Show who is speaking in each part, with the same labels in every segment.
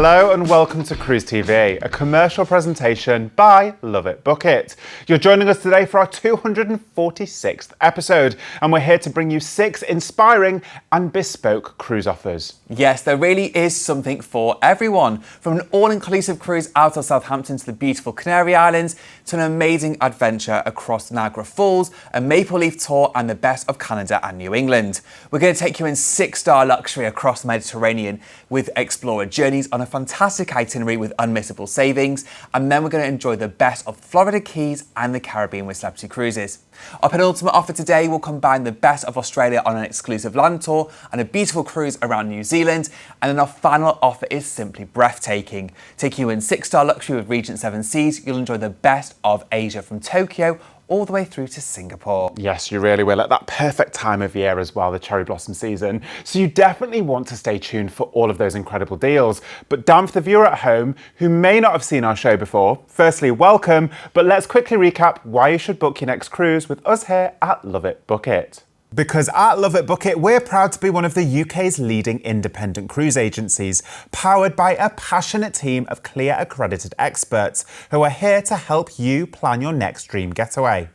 Speaker 1: Hello and welcome to Cruise TV, a commercial presentation by LoveitBookit. You're joining us today for our 246th episode, and we're here to bring you 6 inspiring and bespoke cruise offers.
Speaker 2: Yes, there really is something for everyone, from an all-inclusive cruise out of Southampton to the beautiful Canary Islands, to an amazing adventure across Niagara Falls, a maple leaf tour and the best of Canada and New England. We're going to take you in 6-star luxury across the Mediterranean with Explorer journeys on a fantastic itinerary with unmissable savings, and then we're going to enjoy the best of Florida Keys and the Caribbean with Celebrity Cruises. Our penultimate offer today will combine the best of Australia on an exclusive land tour and a beautiful cruise around New Zealand, and then our final offer is simply breathtaking. Taking you in 6-star luxury with Regent 7 Seas, you'll enjoy the best of Asia from Tokyo all the way through to Singapore.
Speaker 1: Yes, you really will, at that perfect time of year as well, the cherry blossom season. So you definitely want to stay tuned for all of those incredible deals. But down for the viewer at home who may not have seen our show before, firstly, welcome, but let's quickly recap why you should book your next cruise with us here at LoveitBookit. Because at LoveitBookit, we're proud to be one of the UK's leading independent cruise agencies, powered by a passionate team of CLIA accredited experts who are here to help you plan your next dream getaway.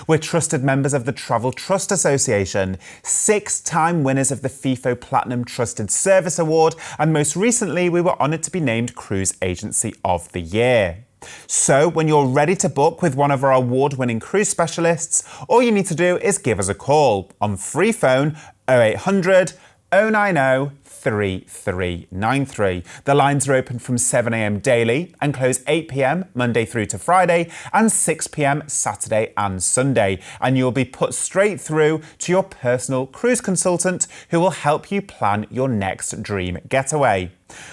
Speaker 1: We're trusted members of the Travel Trust Association, 6-time winners of the FIFO Platinum Trusted Service Award, and most recently we were honoured to be named Cruise Agency of the Year. So when you're ready to book with one of our award-winning cruise specialists, all you need to do is give us a call on free phone 0800 090 3393. The lines are open from 7 a.m. daily and close 8 p.m. Monday through to Friday and 6 p.m. Saturday and Sunday. And you'll be put straight through to your personal cruise consultant who will help you plan your next dream getaway.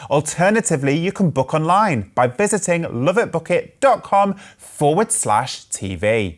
Speaker 1: Alternatively, you can book online by visiting loveitbookit.com/TV.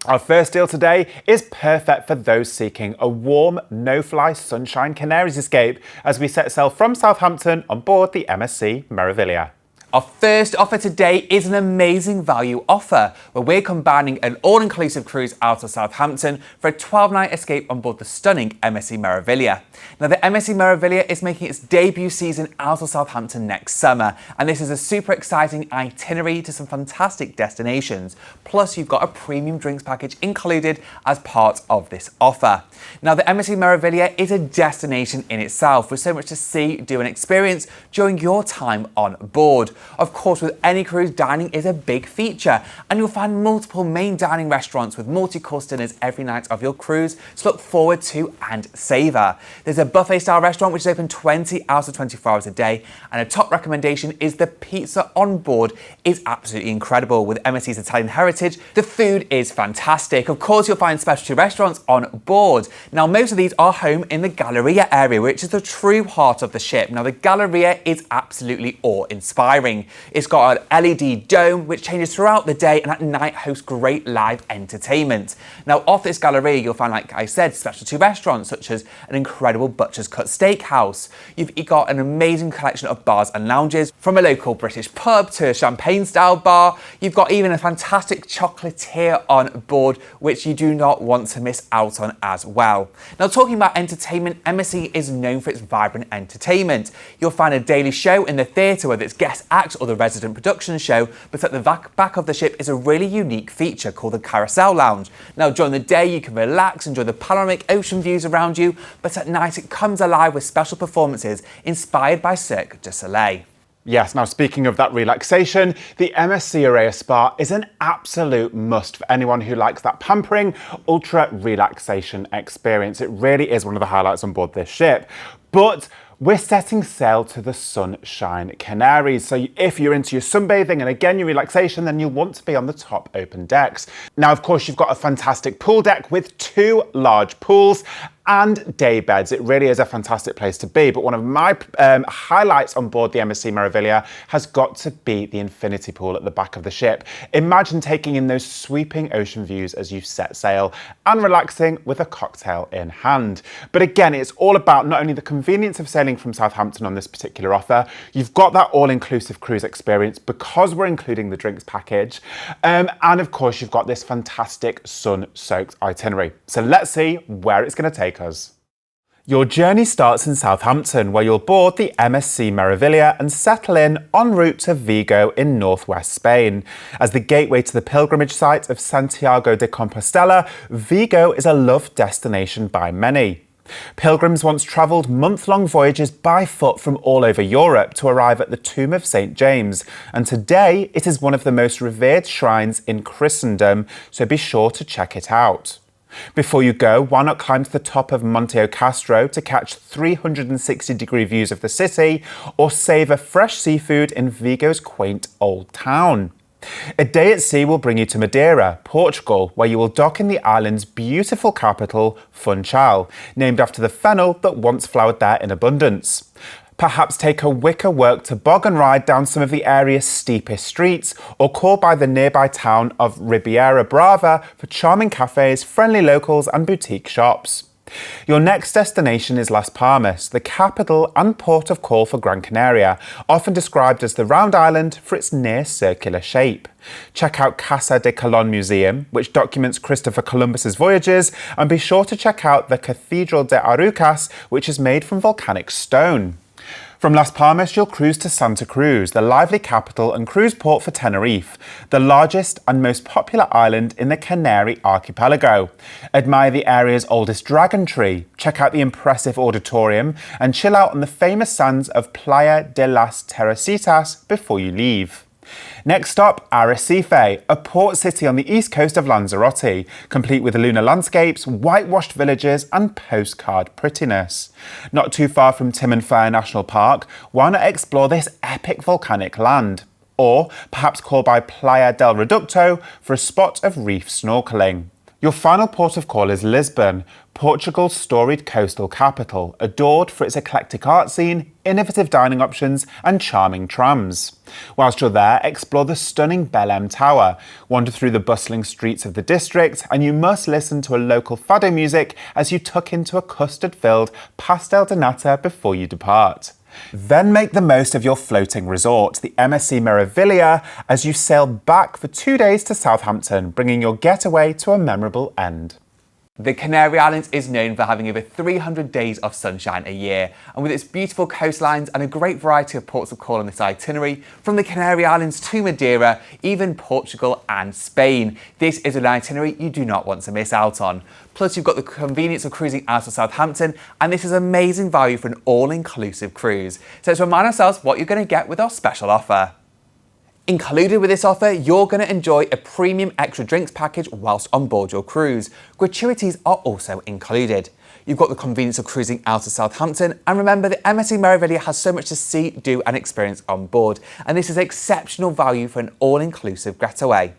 Speaker 1: Our first deal today is perfect for those seeking a warm, no-fly sunshine Canaries escape as we set sail from Southampton on board the MSC Meraviglia.
Speaker 2: Our first offer today is an amazing value offer, where we're combining an all-inclusive cruise out of Southampton for a 12-night escape on board the stunning MSC Meraviglia. Now, the MSC Meraviglia is making its debut season out of Southampton next summer, and this is a super exciting itinerary to some fantastic destinations. Plus, you've got a premium drinks package included as part of this offer. Now, the MSC Meraviglia is a destination in itself, with so much to see, do and experience during your time on board. Of course, with any cruise, dining is a big feature, and you'll find multiple main dining restaurants with multi-course dinners every night of your cruise to look forward to and savour. There's a buffet-style restaurant which is open 20 out of 24 hours a day, and a top recommendation is the pizza on board is absolutely incredible. With MSC's Italian heritage, the food is fantastic. Of course, you'll find specialty restaurants on board. Now, most of these are home in the Galleria area, which is the true heart of the ship. Now, the Galleria is absolutely awe-inspiring. It's got an LED dome which changes throughout the day and at night hosts great live entertainment. Now, off this Galleria, you'll find, like I said, specialty restaurants such as an incredible Butcher's Cut Steakhouse. You've got an amazing collection of bars and lounges, from a local British pub to a champagne-style bar. You've got even a fantastic chocolatier on board, which you do not want to miss out on as well. Now, talking about entertainment, MSC is known for its vibrant entertainment. You'll find a daily show in the theatre, whether it's guest acts or the resident production show, but at the back of the ship is a really unique feature called the Carousel Lounge. Now, during the day you can relax, enjoy the panoramic ocean views around you, but at night it comes alive with special performances inspired by Cirque du Soleil.
Speaker 1: Yes, now speaking of that relaxation, the MSC Area Spa is an absolute must for anyone who likes that pampering, ultra relaxation experience. It really is one of the highlights on board this ship. But we're setting sail to the Sunshine Canaries. So if you're into your sunbathing and again your relaxation, then you'll want to be on the top open decks. Now, of course, you've got a fantastic pool deck with 2 large pools and day beds. It really is a fantastic place to be. But one of my highlights on board the MSC Meraviglia has got to be the infinity pool at the back of the ship. Imagine taking in those sweeping ocean views as you set sail and relaxing with a cocktail in hand. But again, it's all about not only the convenience of sailing from Southampton on this particular offer, you've got that all-inclusive cruise experience because we're including the drinks package. And of course, you've got this fantastic sun-soaked itinerary. So let's see where it's going to take us. Your journey starts in Southampton, where you'll board the MSC Meraviglia and settle in en route to Vigo in northwest Spain. As the gateway to the pilgrimage site of Santiago de Compostela, Vigo is a loved destination by many. Pilgrims once travelled month-long voyages by foot from all over Europe to arrive at the tomb of St. James, and today it is one of the most revered shrines in Christendom, so be sure to check it out. Before you go, why not climb to the top of Monte Castro to catch 360-degree views of the city, or savour fresh seafood in Vigo's quaint old town? A day at sea will bring you to Madeira, Portugal, where you will dock in the island's beautiful capital, Funchal, named after the fennel that once flowered there in abundance. Perhaps take a wicker work toboggan ride down some of the area's steepest streets, or call by the nearby town of Ribeira Brava for charming cafes, friendly locals and boutique shops. Your next destination is Las Palmas, the capital and port of call for Gran Canaria, often described as the round island for its near-circular shape. Check out Casa de Colón Museum, which documents Christopher Columbus's voyages, and be sure to check out the Cathedral de Arucas, which is made from volcanic stone. From Las Palmas, you'll cruise to Santa Cruz, the lively capital and cruise port for Tenerife, the largest and most popular island in the Canary archipelago. Admire the area's oldest dragon tree, check out the impressive auditorium, and chill out on the famous sands of Playa de las Teresitas before you leave. Next stop, Arrecife, a port city on the east coast of Lanzarote, complete with lunar landscapes, whitewashed villages and postcard prettiness. Not too far from Timanfaya National Park, why not explore this epic volcanic land? Or perhaps call by Playa del Reducto for a spot of reef snorkeling. Your final port of call is Lisbon, Portugal's storied coastal capital, adored for its eclectic art scene, innovative dining options and charming trams. Whilst you're there, explore the stunning Belém Tower, wander through the bustling streets of the district, and you must listen to a local fado music as you tuck into a custard-filled pastel de nata before you depart. Then make the most of your floating resort, the MSC Meraviglia, as you sail back for 2 days to Southampton, bringing your getaway to a memorable end.
Speaker 2: The Canary Islands is known for having over 300 days of sunshine a year, and with its beautiful coastlines and a great variety of ports of call on this itinerary, from the Canary Islands to Madeira, even Portugal and Spain, this is an itinerary you do not want to miss out on. Plus, you've got the convenience of cruising out of Southampton, and this is amazing value for an all-inclusive cruise. So let's remind ourselves what you're going to get with our special offer. Included with this offer, you're going to enjoy a premium extra drinks package whilst on board your cruise. Gratuities are also included. You've got the convenience of cruising out of Southampton, and remember the MSC Meraviglia has so much to see, do and experience on board, and this is exceptional value for an all-inclusive getaway.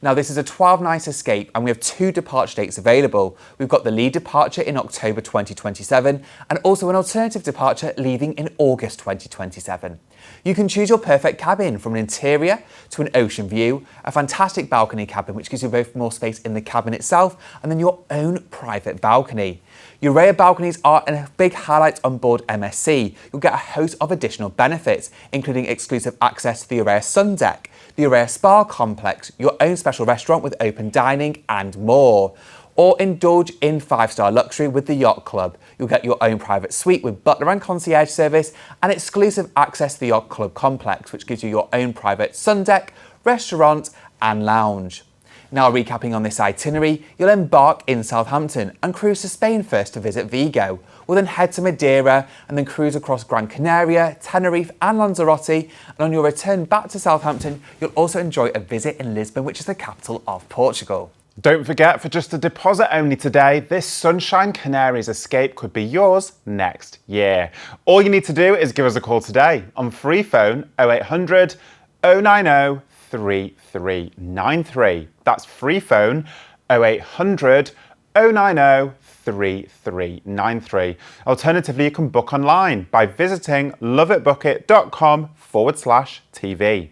Speaker 2: Now, this is a 12-night escape and we have 2 departure dates available. We've got the lead departure in October 2027 and also an alternative departure leaving in August 2027. You can choose your perfect cabin, from an interior to an ocean view, a fantastic balcony cabin which gives you both more space in the cabin itself and then your own private balcony. Your array of balconies are a big highlight on board MSC. You'll get a host of additional benefits, including exclusive access to the Araya Sun Deck, the Araya Spa Complex, your own special restaurant with open dining and more. Or indulge in 5-star luxury with the Yacht Club. You'll get your own private suite with butler and concierge service and exclusive access to the Yacht Club Complex, which gives you your own private sun deck, restaurant and lounge. Now, recapping on this itinerary, you'll embark in Southampton and cruise to Spain first to visit Vigo. We'll then head to Madeira and then cruise across Gran Canaria, Tenerife and Lanzarote, and on your return back to Southampton, you'll also enjoy a visit in Lisbon, which is the capital of Portugal.
Speaker 1: Don't forget, for just a deposit only today, this Sunshine Canaries escape could be yours next year. All you need to do is give us a call today on free phone 0800 090 3393. That's free phone 0800 090 3393. Alternatively, you can book online by visiting loveitbookit.com/TV.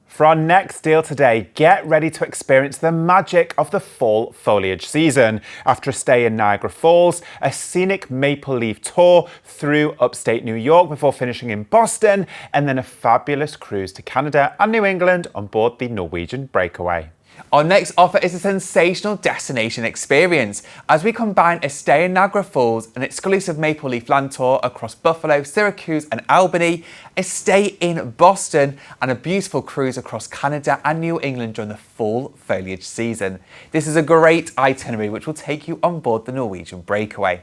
Speaker 1: For our next deal today, get ready to experience the magic of the fall foliage season. After a stay in Niagara Falls, a scenic maple leaf tour through upstate New York before finishing in Boston, and then a fabulous cruise to Canada and New England on board the Norwegian Breakaway.
Speaker 2: Our next offer is a sensational destination experience as we combine a stay in Niagara Falls, an exclusive Maple Leaf Land tour across Buffalo, Syracuse and Albany, a stay in Boston and a beautiful cruise across Canada and New England during the fall foliage season. This is a great itinerary which will take you on board the Norwegian Breakaway.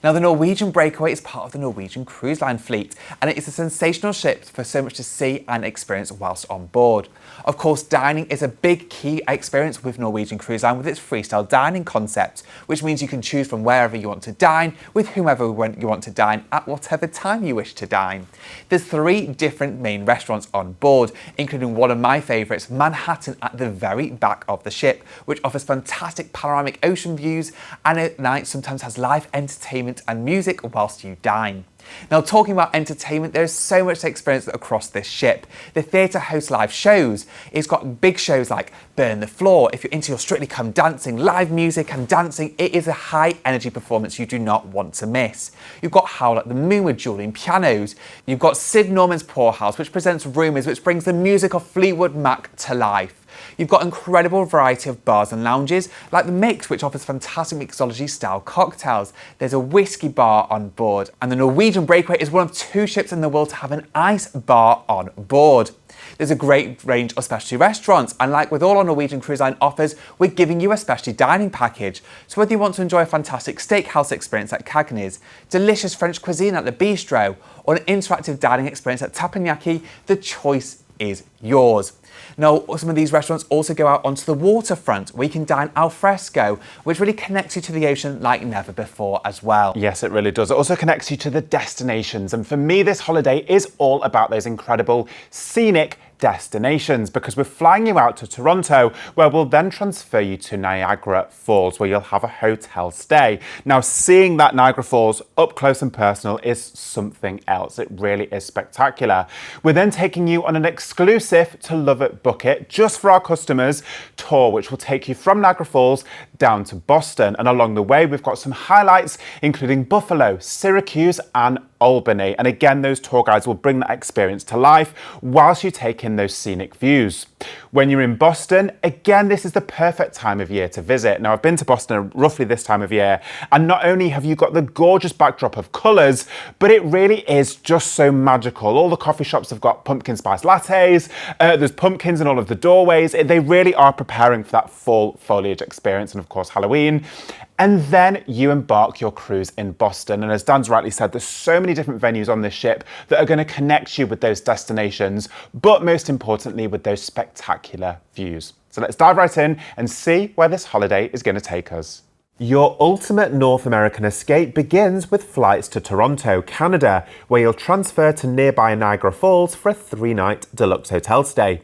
Speaker 2: Now, the Norwegian Breakaway is part of the Norwegian Cruise Line fleet, and it is a sensational ship for so much to see and experience whilst on board. Of course, dining is a big key experience with Norwegian Cruise Line with its freestyle dining concept, which means you can choose from wherever you want to dine, with whomever you want to dine, at whatever time you wish to dine. There's 3 different main restaurants on board, including one of my favourites, Manhattan, at the very back of the ship, which offers fantastic panoramic ocean views and at night sometimes has live entertainment and music whilst you dine. Now, talking about entertainment, there is so much to experience across this ship. The theatre hosts live shows. It's got big shows like Burn the Floor. If you're into your Strictly Come Dancing, live music and dancing, it is a high energy performance you do not want to miss. You've got Howl at the Moon with dueling pianos. You've got Sid Norman's Poorhouse, which presents Rumours, which brings the music of Fleetwood Mac to life. You've got incredible variety of bars and lounges, like the Mix, which offers fantastic mixology-style cocktails. There's a whiskey bar on board, and the Norwegian Breakaway is one of 2 ships in the world to have an ice bar on board. There's a great range of specialty restaurants, and like with all our Norwegian Cruise Line offers, we're giving you a specialty dining package. So whether you want to enjoy a fantastic steakhouse experience at Cagney's, delicious French cuisine at the Bistro, or an interactive dining experience at Teppanyaki, the choice is yours. Now, some of these restaurants also go out onto the waterfront where you can dine al fresco, which really connects you to the ocean like never before as well.
Speaker 1: Yes, it really does. It also connects you to the destinations. And for me, this holiday is all about those incredible scenic destinations, because we're flying you out to Toronto, where we'll then transfer you to Niagara Falls, where you'll have a hotel stay. Now, seeing that Niagara Falls up close and personal is something else. It really is spectacular. We're then taking you on an exclusive to LoveitBookit, just for our customers, tour, which will take you from Niagara Falls down to Boston. And along the way, we've got some highlights, including Buffalo, Syracuse, and Albany. And again, those tour guides will bring that experience to life whilst you take in those scenic views. When you're in Boston, again, this is the perfect time of year to visit. Now, I've been to Boston roughly this time of year, and not only have you got the gorgeous backdrop of colours, but it really is just so magical. All the coffee shops have got pumpkin spice lattes, there's pumpkins in all of the doorways. They really are preparing for that fall foliage experience, and of course, Halloween. And then you embark your cruise in Boston. And as Dan's rightly said, there's so many different venues on this ship that are going to connect you with those destinations, but most importantly, with those spectacular views. So let's dive right in and see where this holiday is going to take us. Your ultimate North American escape begins with flights to Toronto, Canada, where you'll transfer to nearby Niagara Falls for a 3-night deluxe hotel stay.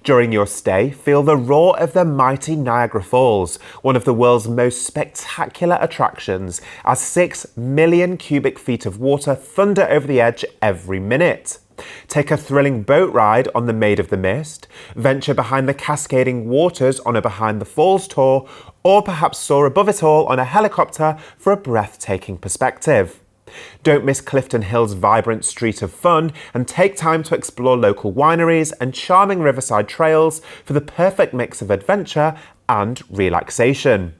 Speaker 1: During your stay, feel the roar of the mighty Niagara Falls, one of the world's most spectacular attractions, as 6 million cubic feet of water thunder over the edge every minute. Take a thrilling boat ride on the Maid of the Mist, venture behind the cascading waters on a Behind the Falls tour, or perhaps soar above it all on a helicopter for a breathtaking perspective. Don't miss Clifton Hill's vibrant street of fun, and take time to explore local wineries and charming riverside trails for the perfect mix of adventure and relaxation.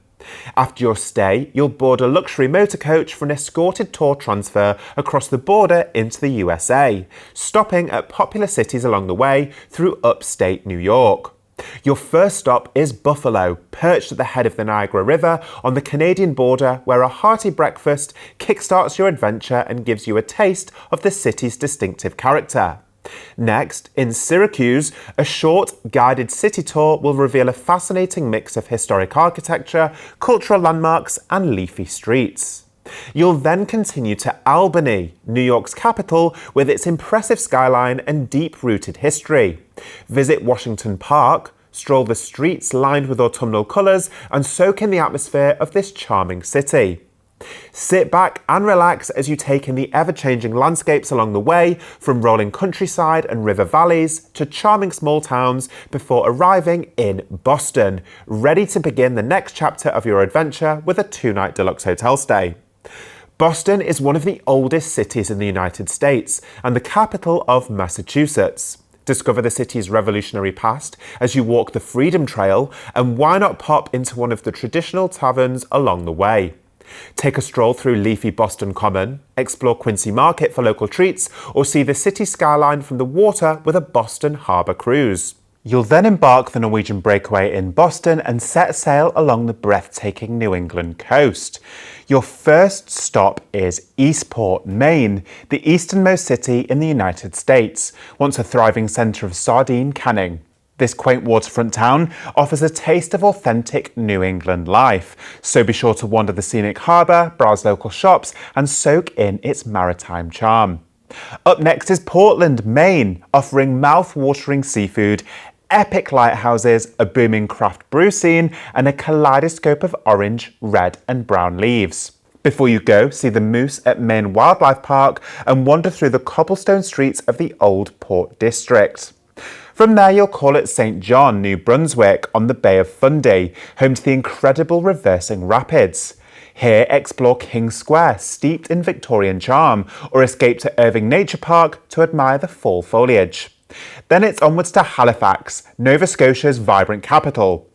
Speaker 1: After your stay, you'll board a luxury motor coach for an escorted tour transfer across the border into the USA, stopping at popular cities along the way through upstate New York. Your first stop is Buffalo, perched at the head of the Niagara River on the Canadian border, where a hearty breakfast kickstarts your adventure and gives you a taste of the city's distinctive character. Next, in Syracuse, a short, guided city tour will reveal a fascinating mix of historic architecture, cultural landmarks, and leafy streets. You'll then continue to Albany, New York's capital, with its impressive skyline and deep-rooted history. Visit Washington Park, stroll the streets lined with autumnal colours, and soak in the atmosphere of this charming city. Sit back and relax as you take in the ever-changing landscapes along the way, from rolling countryside and river valleys to charming small towns, before arriving in Boston, ready to begin the next chapter of your adventure with a 2-night deluxe hotel stay. Boston is one of the oldest cities in the United States and the capital of Massachusetts. Discover the city's revolutionary past as you walk the Freedom Trail, and why not pop into one of the traditional taverns along the way? Take a stroll through leafy Boston Common, explore Quincy Market for local treats, or see the city skyline from the water with a Boston Harbour cruise. You'll then embark the Norwegian breakaway in Boston and set sail along the breathtaking New England coast. Your first stop is Eastport, Maine, the easternmost city in the United States, once a thriving centre of sardine canning. This quaint waterfront town offers a taste of authentic New England life, so be sure to wander the scenic harbour, browse local shops, and soak in its maritime charm. Up next is Portland, Maine, offering mouth-watering seafood, epic lighthouses, a booming craft brew scene, and a kaleidoscope of orange, red, and brown leaves. Before you go, see the moose at Maine Wildlife Park and wander through the cobblestone streets of the Old Port District. From there, you'll call at St. John, New Brunswick, on the Bay of Fundy, home to the incredible reversing rapids. Here, explore King Square, steeped in Victorian charm, or escape to Irving Nature Park to admire the fall foliage. Then it's onwards to Halifax, Nova Scotia's vibrant capital,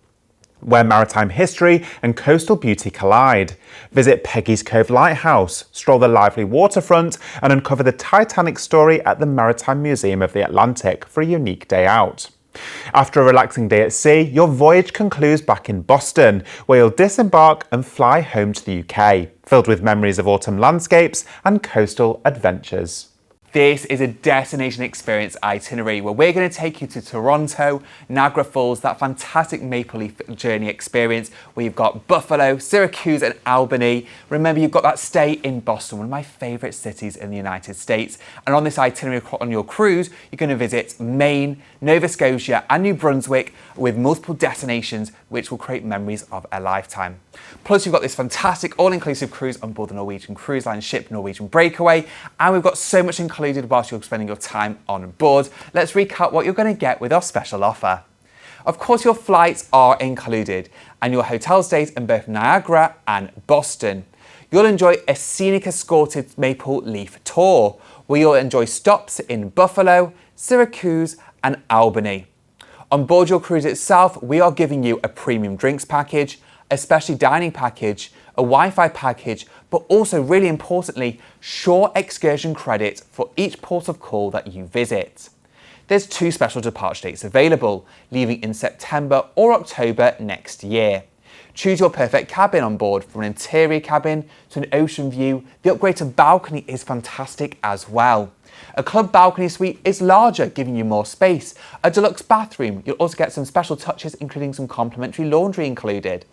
Speaker 1: where maritime history and coastal beauty collide. Visit Peggy's Cove Lighthouse, stroll the lively waterfront, and uncover the Titanic story at the Maritime Museum of the Atlantic for a unique day out. After a relaxing day at sea, your voyage concludes back in Boston, where you'll disembark and fly home to the UK, filled with memories of autumn landscapes and coastal adventures.
Speaker 2: This is a destination experience itinerary where we're going to take you to Toronto, Niagara Falls, that fantastic Maple Leaf journey experience where you've got Buffalo, Syracuse and Albany. Remember, you've got that stay in Boston, one of my favourite cities in the United States. And on this itinerary on your cruise, you're going to visit Maine, Nova Scotia and New Brunswick with multiple destinations which will create memories of a lifetime. Plus, you've got this fantastic all-inclusive cruise on board the Norwegian cruise line ship Norwegian Breakaway, and we've got so much included whilst you're spending your time on board. Let's recap what you're going to get with our special offer. Of course, your flights are included and your hotel stays in both Niagara and Boston. You'll enjoy a scenic escorted Maple Leaf tour where you'll enjoy stops in Buffalo, Syracuse and Albany. On board your cruise itself, we are giving you a premium drinks package, a specialty dining package, a Wi-Fi package, but also really importantly, shore excursion credit for each port of call that you visit. There's 2 special departure dates available, leaving in September or October next year. Choose your perfect cabin on board, from an interior cabin to an ocean view. The upgrade to balcony is fantastic as well. A club balcony suite is larger, giving you more space. A deluxe bathroom, you'll also get some special touches, including some complimentary laundry included.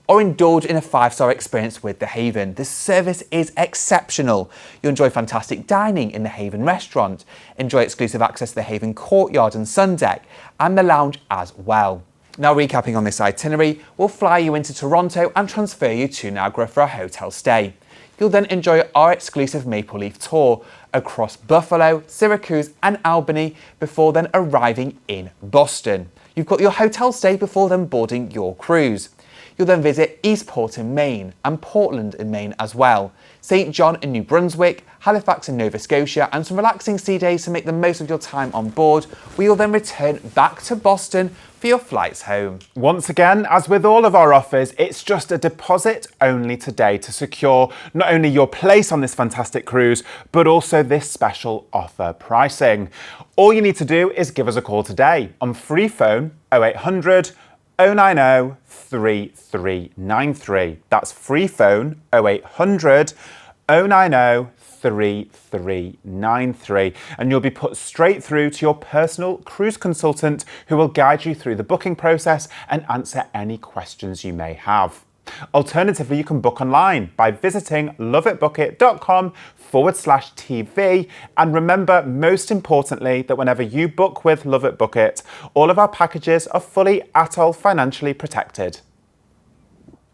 Speaker 2: Or indulge in a 5-star experience with The Haven. This service is exceptional. You'll enjoy fantastic dining in The Haven restaurant, enjoy exclusive access to The Haven courtyard and sun deck, and the lounge as well. Now, recapping on this itinerary, we'll fly you into Toronto and transfer you to Niagara for a hotel stay. You'll then enjoy our exclusive Maple Leaf tour across Buffalo, Syracuse and Albany before then arriving in Boston. You've got your hotel stay before then boarding your cruise. You'll then visit Eastport in Maine and Portland in Maine as well, St. John in New Brunswick, Halifax in Nova Scotia, and some relaxing sea days to make the most of your time on board. We will then return back to Boston for your flights home.
Speaker 1: Once again, as with all of our offers, it's just a deposit only today to secure not only your place on this fantastic cruise, but also this special offer pricing. All you need to do is give us a call today on free phone 0800 090 3393. That's free phone 0800 090 3393, and you'll be put straight through to your personal cruise consultant who will guide you through the booking process and answer any questions you may have. Alternatively, you can book online by visiting loveitbookit.com/TV. And remember, most importantly, that whenever you book with LoveitBookit, all of our packages are fully ATOL financially protected.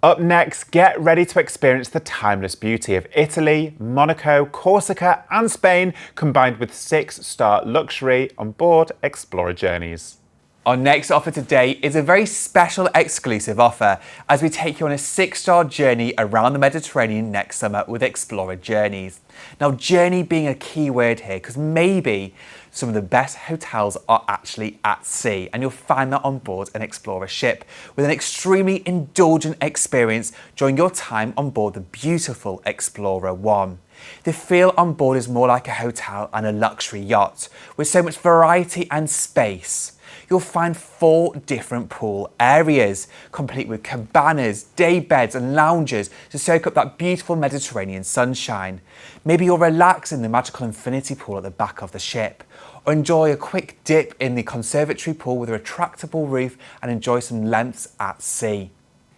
Speaker 1: Up next, get ready to experience the timeless beauty of Italy, Monaco, Corsica and Spain, combined with 6-star luxury on board Explorer Journeys.
Speaker 2: Our next offer today is a very special exclusive offer as we take you on a 6-star journey around the Mediterranean next summer with Explorer Journeys. Now, journey being a key word here, because maybe Some of the best hotels are actually at sea, and you'll find that on board an Explorer ship with an extremely indulgent experience during your time on board the beautiful Explorer 1. The feel on board is more like a hotel and a luxury yacht with so much variety and space. You'll find 4 different pool areas, complete with cabanas, day beds and lounges to soak up that beautiful Mediterranean sunshine. Maybe you'll relax in the magical infinity pool at the back of the ship, or enjoy a quick dip in the conservatory pool with a retractable roof and enjoy some lengths at sea.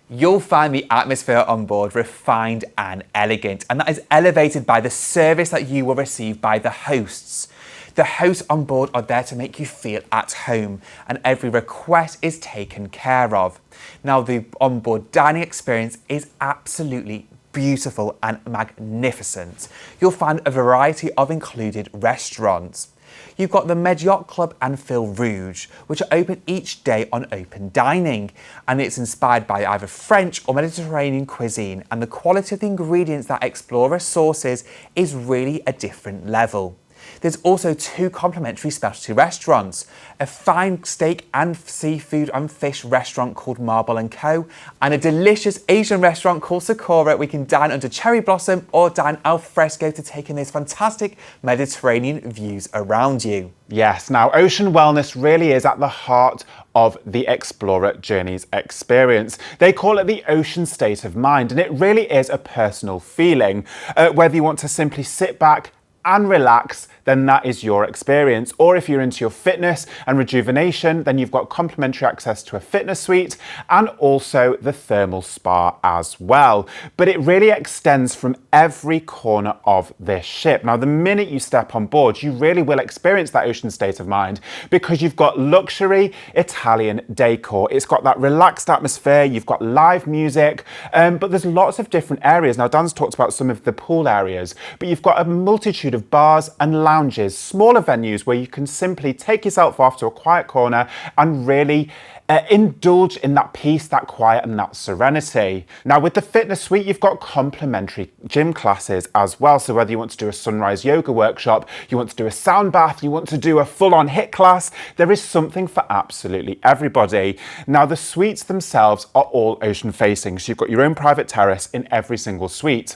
Speaker 2: You'll find the atmosphere on board refined and elegant, and that is elevated by the service that you will receive by the hosts. The hosts on board are there to make you feel at home, and every request is taken care of. Now, the onboard dining experience is absolutely beautiful and magnificent. You'll find a variety of included restaurants. You've got the Med Yacht Club and Fil Rouge, which are open each day on open dining, and it's inspired by either French or Mediterranean cuisine, and the quality of the ingredients that Explorer sources is really a different level. There's also 2 complimentary specialty restaurants, a fine steak and seafood and fish restaurant called Marble & Co, and a delicious Asian restaurant called Sakura. We can dine under cherry blossom or dine al fresco to take in those fantastic Mediterranean views around you.
Speaker 1: Yes, now ocean wellness really is at the heart of the Explorer Journeys experience. They call it the ocean state of mind, and it really is a personal feeling. Whether you want to simply sit back and relax, then that is your experience. Or if you're into your fitness and rejuvenation, then you've got complimentary access to a fitness suite and also the thermal spa as well. But it really extends from every corner of this ship. Now, the minute you step on board, you really will experience that ocean state of mind because you've got luxury Italian decor. It's got that relaxed atmosphere, you've got live music, but there's lots of different areas. Now, Dan's talked about some of the pool areas, but you've got a multitude of bars and lounges, smaller venues where you can simply take yourself off to a quiet corner and really indulge in that peace, that quiet and that serenity. Now, with the fitness suite, you've got complimentary gym classes as well. So whether you want to do a sunrise yoga workshop, you want to do a sound bath, you want to do a full-on HIIT class, there is something for absolutely everybody. Now, the suites themselves are all ocean facing. So you've got your own private terrace in every single suite.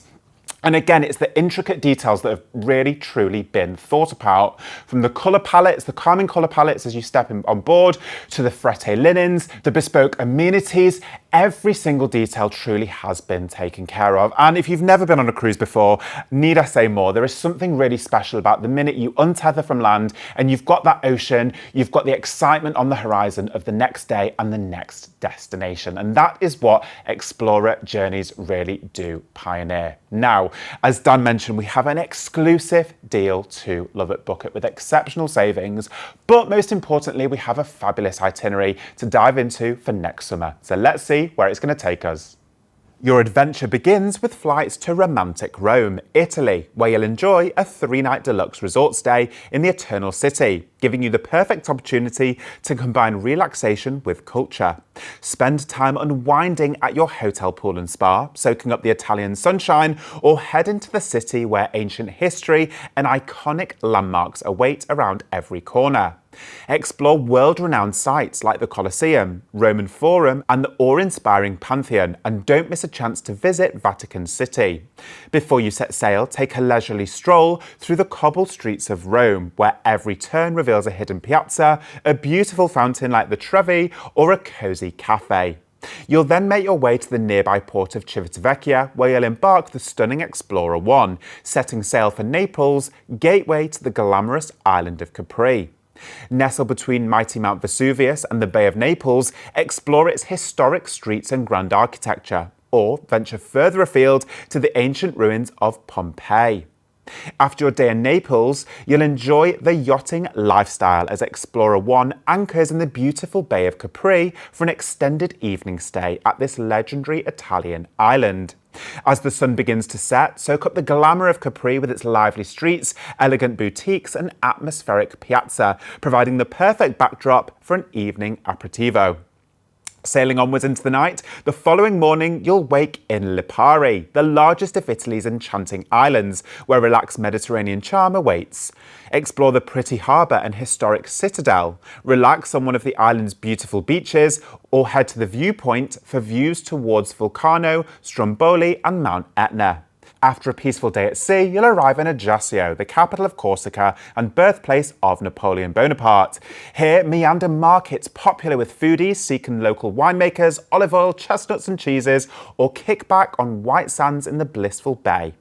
Speaker 1: And again, it's the intricate details that have really, truly been thought about. From the colour palettes, the calming colour palettes as you step on board, to the fretté linens, the bespoke amenities, every single detail truly has been taken care of. And if you've never been on a cruise before, need I say more, there is something really special about the minute you untether from land and you've got that ocean, you've got the excitement on the horizon of the next day and the next destination. And that is what Explorer Journeys really do pioneer. Now, as Dan mentioned, we have an exclusive deal to LoveitBookit with exceptional savings, but most importantly, we have a fabulous itinerary to dive into for next summer. So let's see where it's going to take us. Your adventure begins with flights to romantic Rome, Italy, where you'll enjoy a 3-night deluxe resort stay in the Eternal City, giving you the perfect opportunity to combine relaxation with culture. Spend time unwinding at your hotel pool and spa, soaking up the Italian sunshine, or head into the city where ancient history and iconic landmarks await around every corner. Explore world-renowned sites like the Colosseum, Roman Forum and the awe-inspiring Pantheon, and don't miss a chance to visit Vatican City. Before you set sail, take a leisurely stroll through the cobbled streets of Rome, where every turn reveals a hidden piazza, a beautiful fountain like the Trevi, or a cosy cafe. You'll then make your way to the nearby port of Civitavecchia, where you'll embark the stunning Explorer 1, setting sail for Naples, gateway to the glamorous island of Capri. Nestled between mighty Mount Vesuvius and the Bay of Naples, explore its historic streets and grand architecture, or venture further afield to the ancient ruins of Pompeii. After your day in Naples, you'll enjoy the yachting lifestyle as Explorer 1 anchors in the beautiful Bay of Capri for an extended evening stay at this legendary Italian island. As the sun begins to set, soak up the glamour of Capri with its lively streets, elegant boutiques and atmospheric piazza, providing the perfect backdrop for an evening aperitivo. Sailing onwards into the night, the following morning you'll wake in Lipari, the largest of Italy's enchanting islands, where relaxed Mediterranean charm awaits. Explore the pretty harbour and historic citadel, relax on one of the island's beautiful beaches, or head to the viewpoint for views towards Vulcano, Stromboli and Mount Etna. After a peaceful day at sea, you'll arrive in Ajaccio, the capital of Corsica and birthplace of Napoleon Bonaparte. Here, meander markets popular with foodies seeking local winemakers, olive oil, chestnuts and cheeses, or kick back on white sands in the blissful bay.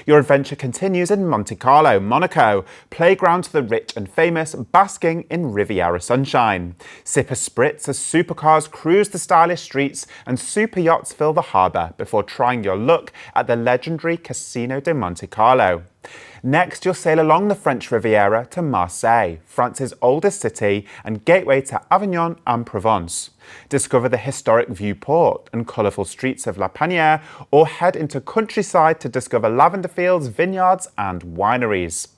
Speaker 1: Your adventure continues in Monte Carlo, Monaco, playground to the rich and famous, basking in Riviera sunshine. Sip a spritz as supercars cruise the stylish streets and super yachts fill the harbour before trying your luck at the legendary Casino de Monte Carlo. Next, you'll sail along the French Riviera to Marseille, France's oldest city and gateway to Avignon and Provence. Discover the historic Vieux-Port and colourful streets of La Panière, or head into countryside to discover lavender fields, vineyards and wineries.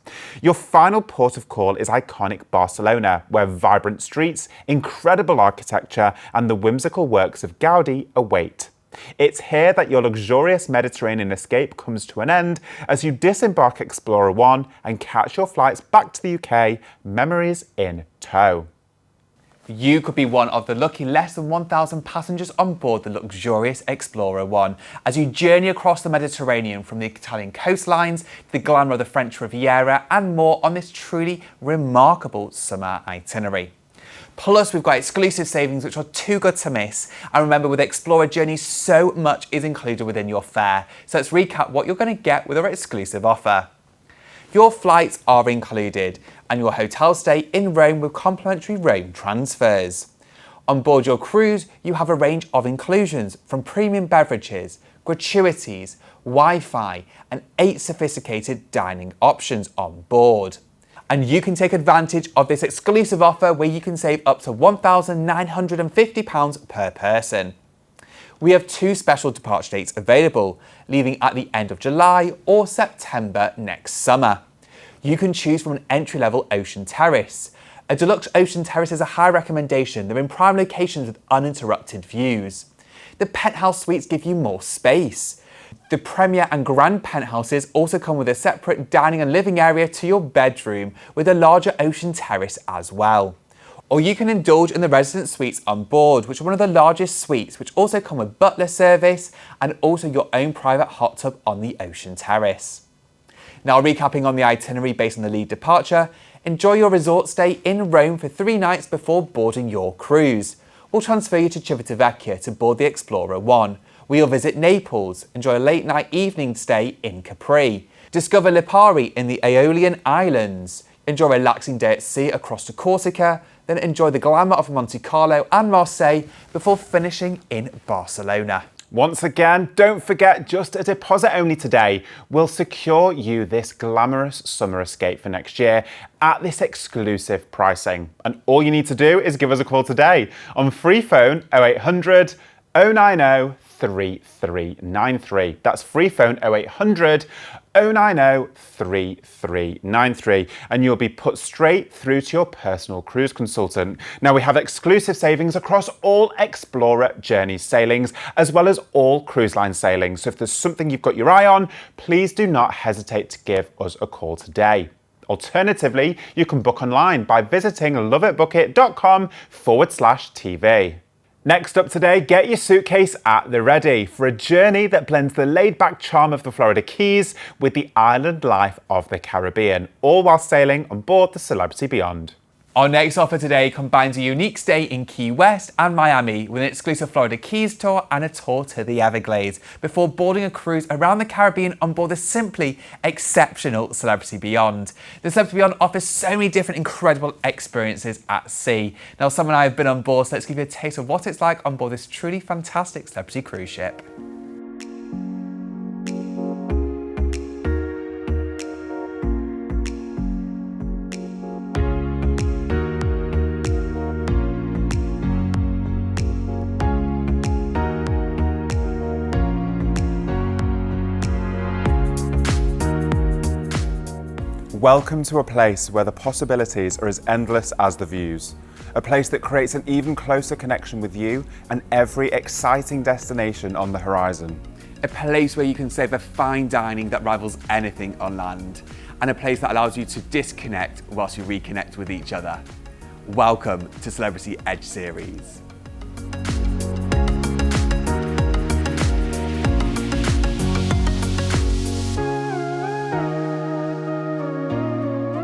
Speaker 1: Your final port of call is iconic Barcelona, where vibrant streets, incredible architecture and the whimsical works of Gaudi await. It's here that your luxurious Mediterranean escape comes to an end as you disembark Explorer 1 and catch your flights back to the UK, memories in tow.
Speaker 2: You could be one of the lucky less than 1,000 passengers on board the luxurious Explorer 1 as you journey across the Mediterranean from the Italian coastlines to the glamour of the French Riviera and more on this truly remarkable summer itinerary. Plus, we've got exclusive savings which are too good to miss. And remember, with Explorer Journeys, so much is included within your fare. So let's recap what you're going to get with our exclusive offer. Your flights are included and your hotel stay in Rome with complimentary Rome transfers. On board your cruise, you have a range of inclusions from premium beverages, gratuities, Wi-Fi and 8 sophisticated dining options on board. And you can take advantage of this exclusive offer where you can save up to £1,950 per person. We have 2 special departure dates available, leaving at the end of July or September next summer. You can choose from an entry-level ocean terrace. A deluxe ocean terrace is a high recommendation. They're in prime locations with uninterrupted views. The penthouse suites give you more space. The Premier and Grand penthouses also come with a separate dining and living area to your bedroom with a larger ocean terrace as well. Or you can indulge in the resident suites on board, which are one of the largest suites, which also come with butler service and also your own private hot tub on the ocean terrace. Now, recapping on the itinerary based on the lead departure, enjoy your resort stay in Rome for 3 nights before boarding your cruise. We'll transfer you to Civitavecchia to board the Explorer 1. We'll visit Naples, enjoy a late night evening stay in Capri, discover Lipari in the Aeolian Islands, enjoy a relaxing day at sea across to Corsica, then enjoy the glamour of Monte Carlo and Marseille before finishing in Barcelona.
Speaker 1: Once again, don't forget, just a deposit only today will secure you this glamorous summer escape for next year at this exclusive pricing. And all you need to do is give us a call today on free phone 0800 090 3393. That's free phone 0800 090 3393 and you'll be put straight through to your personal cruise consultant. Now, we have exclusive savings across all Explorer Journeys sailings as well as all cruise line sailings. So if there's something you've got your eye on, please do not hesitate to give us a call today. Alternatively, you can book online by visiting loveitbookit.com/TV. Next up today, get your suitcase at the ready for a journey that blends the laid-back charm of the Florida Keys with the island life of the Caribbean, all while sailing on board the Celebrity Beyond.
Speaker 2: Our next offer today combines a unique stay in Key West and Miami with an exclusive Florida Keys tour and a tour to the Everglades before boarding a cruise around the Caribbean on board the simply exceptional Celebrity Beyond. The Celebrity Beyond offers so many different incredible experiences at sea. Now, Sam and I have been on board, so let's give you a taste of what it's like on board this truly fantastic celebrity cruise ship.
Speaker 1: Welcome to a place where the possibilities are as endless as the views. a place that creates an even closer connection with you and every exciting destination on the horizon.
Speaker 2: A place where you can savor fine dining that rivals anything on land, and a place that allows you to disconnect whilst you reconnect with each other. Welcome to Celebrity Edge Series.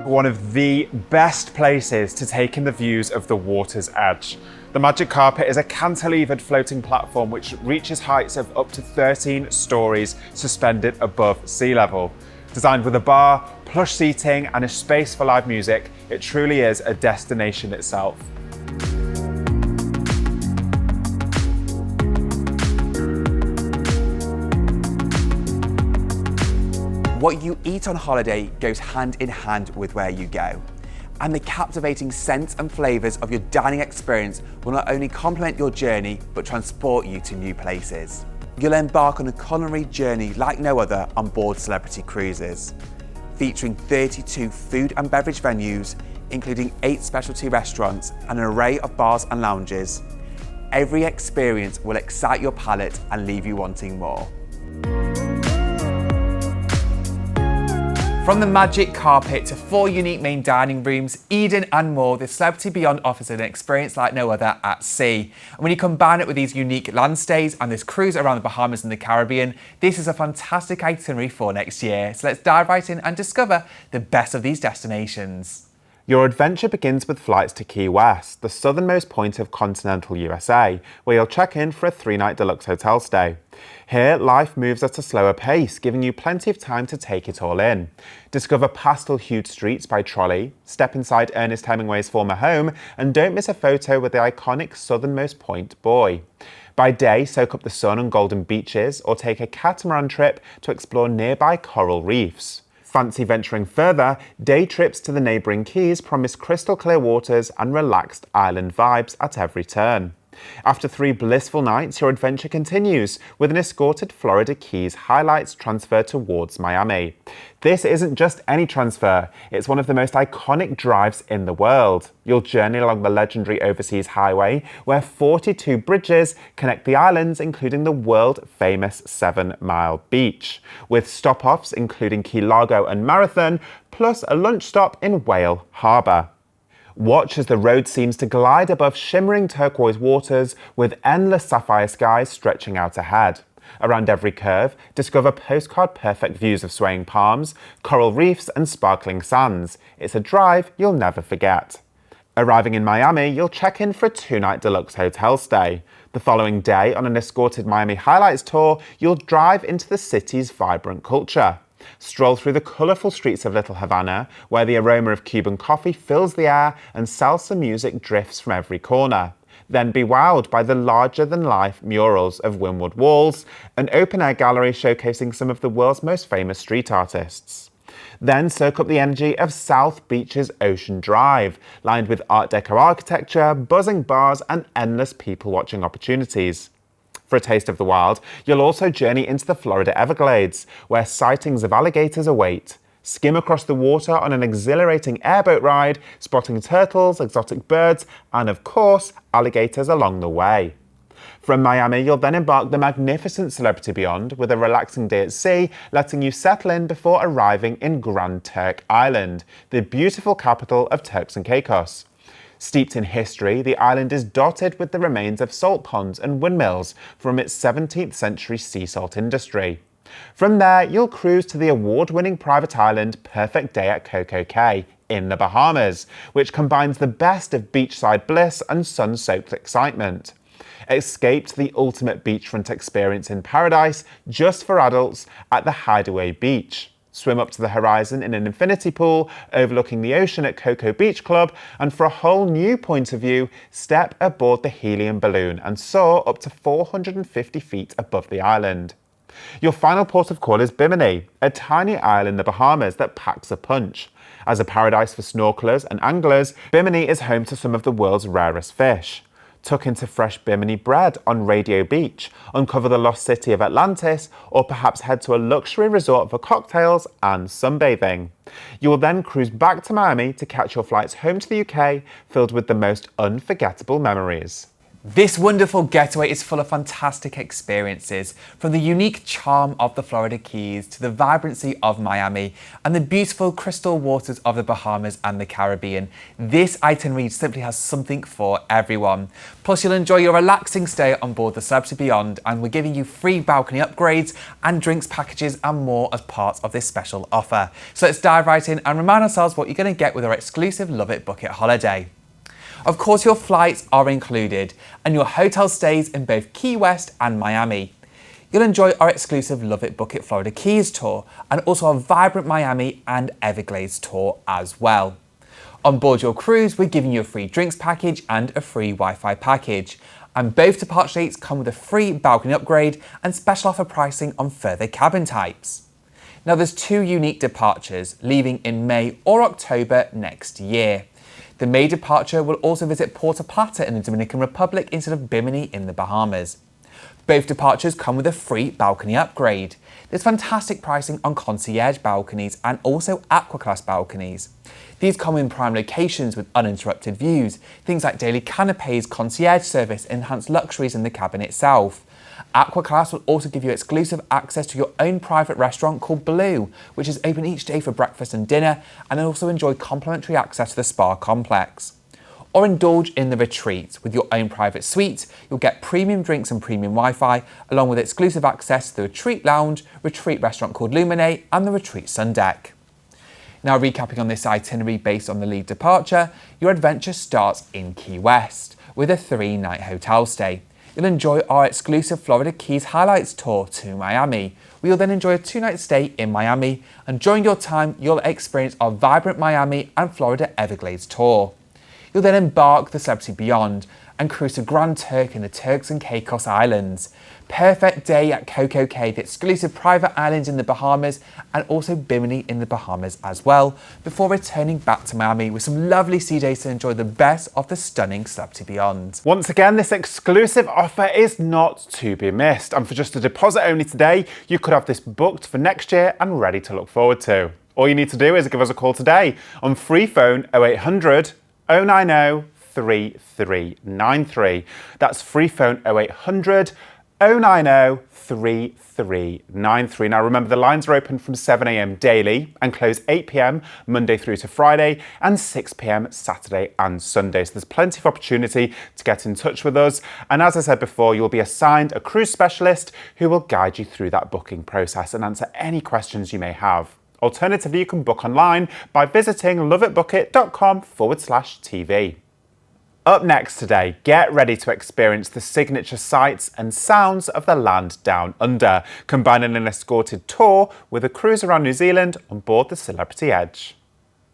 Speaker 1: One of the best places to take in the views of the water's edge. The Magic Carpet is a cantilevered floating platform which reaches heights of up to 13 stories suspended above sea level. Designed with a bar, plush seating and a space for live music, it truly is a destination itself.
Speaker 2: What you eat on holiday goes hand in hand with where you go. And the captivating scents and flavours of your dining experience will not only complement your journey, but transport you to new places. You'll embark on a culinary journey like no other on board Celebrity Cruises. Featuring 32 food and beverage venues, including 8 specialty restaurants and an array of bars and lounges, every experience will excite your palate and leave you wanting more. From the Magic Carpet to 4 unique main dining rooms, Eden and more, the Celebrity Beyond offers an experience like no other at sea. And when you combine it with these unique land stays and this cruise around the Bahamas and the Caribbean, this is a fantastic itinerary for next year. So let's dive right in and discover the best of these destinations.
Speaker 1: Your adventure begins with flights to Key West, the southernmost point of continental USA, where you'll check in for a 3-night deluxe hotel stay. Here, life moves at a slower pace, giving you plenty of time to take it all in. Discover pastel-hued streets by trolley, step inside Ernest Hemingway's former home, and don't miss a photo with the iconic southernmost point buoy. By day, soak up the sun on golden beaches, or take a catamaran trip to explore nearby coral reefs. Fancy venturing further, day trips to the neighbouring Keys promise crystal clear waters and relaxed island vibes at every turn. After 3 blissful nights, your adventure continues with an escorted Florida Keys highlights transfer towards Miami. This isn't just any transfer, it's one of the most iconic drives in the world. You'll journey along the legendary Overseas Highway, where 42 bridges connect the islands, including the world-famous 7-Mile Beach, with stop-offs including Key Largo and Marathon, plus a lunch stop in Whale Harbour. Watch as the road seems to glide above shimmering turquoise waters with endless sapphire skies stretching out ahead. Around every curve, discover postcard-perfect views of swaying palms, coral reefs and sparkling sands. It's a drive you'll never forget. Arriving in Miami, you'll check in for a 2-night deluxe hotel stay. The following day, on an escorted Miami Highlights tour, you'll drive into the city's vibrant culture. Stroll through the colourful streets of Little Havana, where the aroma of Cuban coffee fills the air and salsa music drifts from every corner. Then be wowed by the larger-than-life murals of Wynwood Walls, an open-air gallery showcasing some of the world's most famous street artists. Then soak up the energy of South Beach's Ocean Drive, lined with Art Deco architecture, buzzing bars and endless people-watching opportunities. For a taste of the wild, you'll also journey into the Florida Everglades, where sightings of alligators await. Skim across the water on an exhilarating airboat ride, spotting turtles, exotic birds, and of course, alligators along the way. From Miami, you'll then embark the magnificent Celebrity Beyond with a relaxing day at sea, letting you settle in before arriving in Grand Turk Island, the beautiful capital of Turks and Caicos. Steeped in history, the island is dotted with the remains of salt ponds and windmills from its 17th century sea salt industry. From there, you'll cruise to the award-winning private island Perfect Day at Coco Cay in the Bahamas, which combines the best of beachside bliss and sun-soaked excitement. Escape to the ultimate beachfront experience in paradise just for adults at the Hideaway Beach. Swim up to the horizon in an infinity pool overlooking the ocean at Coco Beach Club, and for a whole new point of view, step aboard the helium balloon and soar up to 450 feet above the island. Your final port of call is Bimini, a tiny isle in the Bahamas that packs a punch. As a paradise for snorkelers and anglers, Bimini is home to some of the world's rarest fish. tuck into fresh Bimini bread on Radio Beach, uncover the lost city of Atlantis, or perhaps head to a luxury resort for cocktails and sunbathing. You will then cruise back to Miami to catch your flights home to the UK, filled with the most unforgettable memories.
Speaker 2: This wonderful getaway is full of fantastic experiences, from the unique charm of the Florida Keys to the vibrancy of Miami and the beautiful crystal waters of the Bahamas and the Caribbean. This itinerary simply has something for everyone. Plus, you'll enjoy your relaxing stay on board the Celebrity Beyond, and we're giving you free balcony upgrades and drinks packages and more as part of this special offer. So let's dive right in and remind ourselves what you're going to get with our exclusive Love It Bookit holiday. Of course, your flights are included and your hotel stays in both Key West and Miami. You'll enjoy our exclusive Love It Bookit Florida Keys tour and also a vibrant Miami and Everglades tour as well. On board your cruise, we're giving you a free drinks package and a free Wi-Fi package. And both departure dates come with a free balcony upgrade and special offer pricing on further cabin types. Now, there's 2 unique departures leaving in May or October next year. The May departure will also visit Puerto Plata in the Dominican Republic instead of Bimini in the Bahamas. Both departures come with a free balcony upgrade. There's fantastic pricing on concierge balconies and also aqua class balconies. These come in prime locations with uninterrupted views, things like daily canapes, concierge service, enhanced luxuries in the cabin itself. Aqua Class will also give you exclusive access to your own private restaurant called Blue, which is open each day for breakfast and dinner, and also enjoy complimentary access to the spa complex. Or indulge in the retreat. With your own private suite, you'll get premium drinks and premium Wi-Fi, along with exclusive access to the retreat lounge, retreat restaurant called Lumine, and the retreat sun deck. Now, recapping on this itinerary based on the lead departure, your adventure starts in Key West with a 3-night hotel stay. You'll enjoy our exclusive Florida Keys Highlights tour to Miami. You'll then enjoy a 2-night stay in Miami, and during your time, you'll experience our vibrant Miami and Florida Everglades tour. You'll then embark the Celebrity Beyond and cruise to Grand Turk in the Turks and Caicos Islands. Perfect day at Coco Cay, the exclusive private islands in the Bahamas, and also Bimini in the Bahamas as well, before returning back to Miami with some lovely sea days to enjoy the best of the stunning Celebrity Beyond.
Speaker 1: Once again, this exclusive offer is not to be missed, and for just a deposit only today, you could have this booked for next year and ready to look forward to. All you need to do is give us a call today on free phone 0800 090 3393. That's free phone 0800 090 3393. Now remember, the lines are open from 7 a.m. daily and close 8 p.m. Monday through to Friday and 6 p.m. Saturday and Sunday. So there's plenty of opportunity to get in touch with us. And as I said before, you'll be assigned a cruise specialist who will guide you through that booking process and answer any questions you may have. Alternatively, you can book online by visiting loveitbookit.com/TV. Up next today, get ready to experience the signature sights and sounds of the land down under, combining an escorted tour with a cruise around New Zealand on board the Celebrity Edge.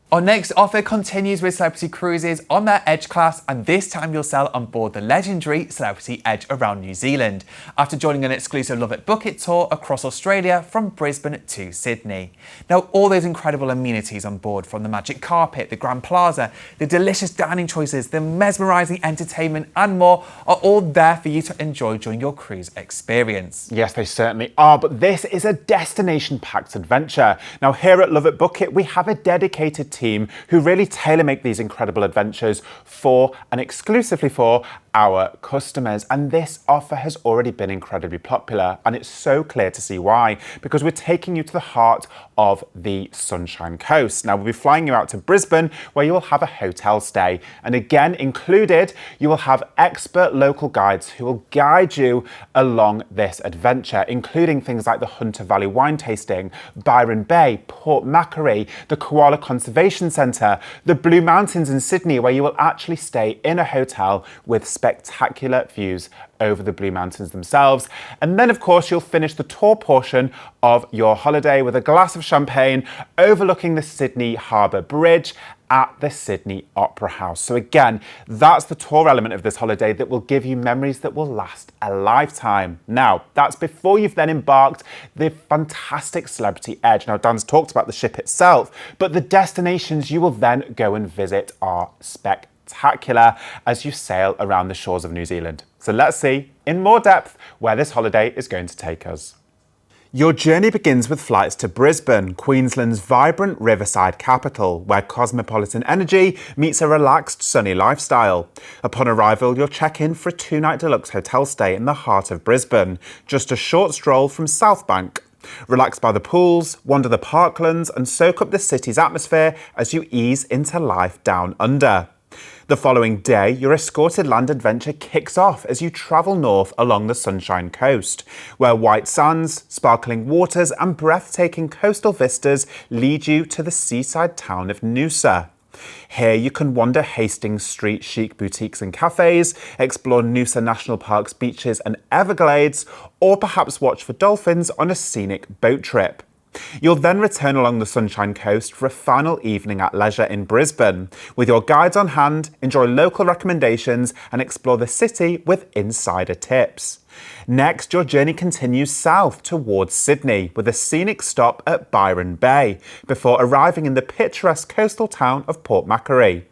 Speaker 2: Our next offer continues with Celebrity Cruises on their Edge class, and this time you'll sail on board the legendary Celebrity Edge around New Zealand after joining an exclusive Love It Bookit tour across Australia from Brisbane to Sydney. Now, all those incredible amenities on board, from the magic carpet, the Grand Plaza, the delicious dining choices, the mesmerising entertainment and more, are all there for you to enjoy during your cruise experience.
Speaker 1: Yes, they certainly are, but this is a destination-packed adventure. Now, here at Love It Bookit, we have a dedicated team who really tailor-make these incredible adventures for and exclusively for our customers, and this offer has already been incredibly popular, and it's so clear to see why, because we're taking you to the heart of the Sunshine Coast. Now, we'll be flying you out to Brisbane, where you will have a hotel stay, and again included, you will have expert local guides who will guide you along this adventure, including things like the Hunter Valley wine tasting, Byron Bay, Port Macquarie, the Koala Conservation Centre, the Blue Mountains in Sydney, where you will actually stay in a hotel with spectacular views over the Blue Mountains themselves. And then, of course, you'll finish the tour portion of your holiday with a glass of champagne overlooking the Sydney Harbour Bridge at the Sydney Opera House. So again, that's the tour element of this holiday that will give you memories that will last a lifetime. Now, that's before you've then embarked the fantastic Celebrity Edge. Now, Dan's talked about the ship itself, but the destinations you will then go and visit are spectacular. spectacular as you sail around the shores of New Zealand. So let's see in more depth where this holiday is going to take us. Your journey begins with flights to Brisbane, Queensland's vibrant riverside capital, where cosmopolitan energy meets a relaxed, sunny lifestyle. Upon arrival, you'll check in for a 2-night deluxe hotel stay in the heart of Brisbane, just a short stroll from South Bank. Relax by the pools, wander the parklands, and soak up the city's atmosphere as you ease into life down under. The following day, your escorted land adventure kicks off as you travel north along the Sunshine Coast, where white sands, sparkling waters and breathtaking coastal vistas lead you to the seaside town of Noosa. Here you can wander Hastings Street chic boutiques and cafes, explore Noosa National Park's beaches and Everglades, or perhaps watch for dolphins on a scenic boat trip. You'll then return along the Sunshine Coast for a final evening at leisure in Brisbane. With your guides on hand, enjoy local recommendations and explore the city with insider tips. Next, your journey continues south towards Sydney with a scenic stop at Byron Bay before arriving in the picturesque coastal town of Port Macquarie.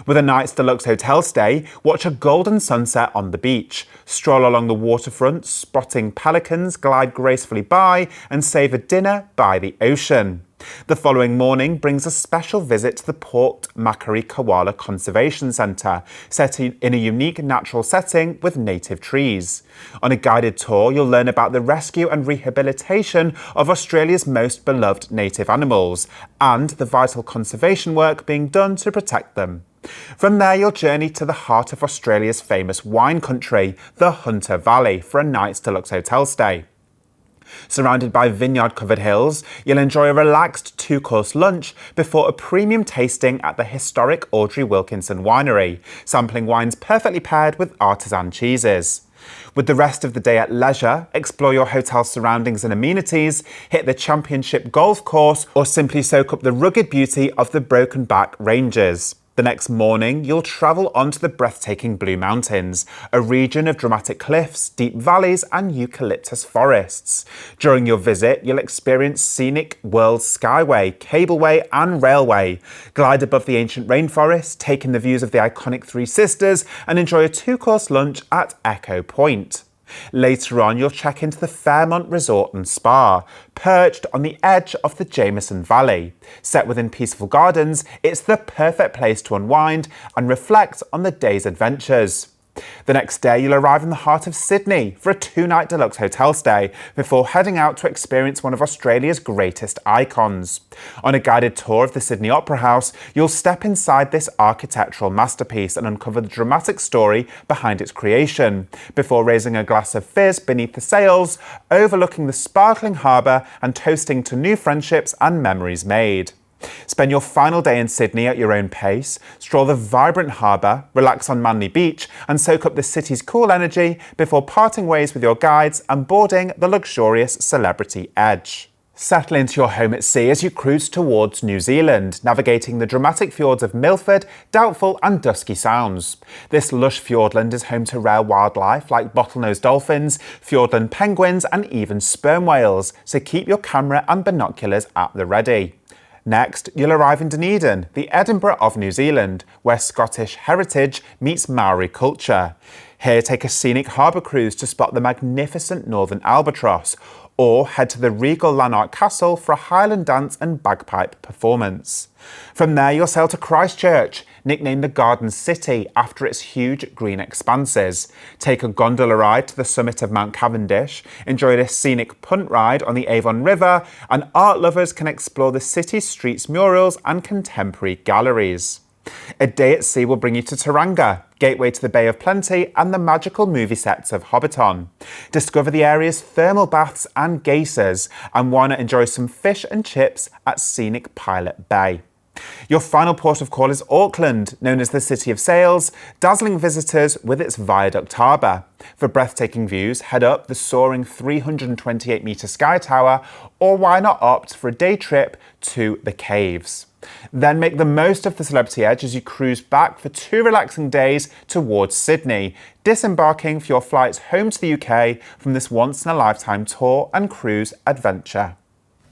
Speaker 1: With a night's deluxe hotel stay, watch a golden sunset on the beach, stroll along the waterfront, spotting pelicans glide gracefully by, and savour dinner by the ocean. The following morning brings a special visit to the Port Macquarie Koala Conservation Centre, set in a unique natural setting with native trees. On a guided tour, you'll learn about the rescue and rehabilitation of Australia's most beloved native animals, and the vital conservation work being done to protect them. From there, you'll journey to the heart of Australia's famous wine country, the Hunter Valley, for a night's deluxe hotel stay. Surrounded by vineyard-covered hills, you'll enjoy a relaxed 2-course lunch before a premium tasting at the historic Audrey Wilkinson Winery, sampling wines perfectly paired with artisan cheeses. With the rest of the day at leisure, explore your hotel's surroundings and amenities, hit the championship golf course, or simply soak up the rugged beauty of the Broken Back Ranges. The next morning, you'll travel onto the breathtaking Blue Mountains, a region of dramatic cliffs, deep valleys and eucalyptus forests. During your visit, you'll experience scenic World Skyway, cableway and railway, glide above the ancient rainforest, take in the views of the iconic Three Sisters and enjoy a 2-course lunch at Echo Point. Later on, you'll check into the Fairmont Resort and Spa, perched on the edge of the Jameson Valley. Set within peaceful gardens, it's the perfect place to unwind and reflect on the day's adventures. The next day, you'll arrive in the heart of Sydney for a 2-night deluxe hotel stay before heading out to experience one of Australia's greatest icons. On a guided tour of the Sydney Opera House, you'll step inside this architectural masterpiece and uncover the dramatic story behind its creation, before raising a glass of fizz beneath the sails, overlooking the sparkling harbour and toasting to new friendships and memories made. Spend your final day in Sydney at your own pace, stroll the vibrant harbour, relax on Manly Beach and soak up the city's cool energy before parting ways with your guides and boarding the luxurious Celebrity Edge. Settle into your home at sea as you cruise towards New Zealand, navigating the dramatic fjords of Milford, Doubtful and Dusky Sounds. This lush fjordland is home to rare wildlife like bottlenose dolphins, fjordland penguins and even sperm whales, so keep your camera and binoculars at the ready. Next, you'll arrive in Dunedin, the Edinburgh of New Zealand, where Scottish heritage meets Maori culture. Here, take a scenic harbour cruise to spot the magnificent Northern Albatross, or head to the regal Lanark Castle for a Highland dance and bagpipe performance. From there, you'll sail to Christchurch, nicknamed the Garden City after its huge green expanses. Take a gondola ride to the summit of Mount Cavendish, enjoy a scenic punt ride on the Avon River, and art lovers can explore the city's streets, murals and contemporary galleries. A day at sea will bring you to Tauranga, gateway to the Bay of Plenty and the magical movie sets of Hobbiton. Discover the area's thermal baths and geysers, and why not enjoy some fish and chips at scenic Pilot Bay. Your final port of call is Auckland, known as the City of Sails, dazzling visitors with its Viaduct Harbour. For breathtaking views, head up the soaring 328-metre Sky Tower, or why not opt for a day trip to the Caves. Then make the most of the Celebrity Edge as you cruise back for 2 relaxing days towards Sydney, disembarking for your flights home to the UK from this once-in-a-lifetime tour and cruise adventure.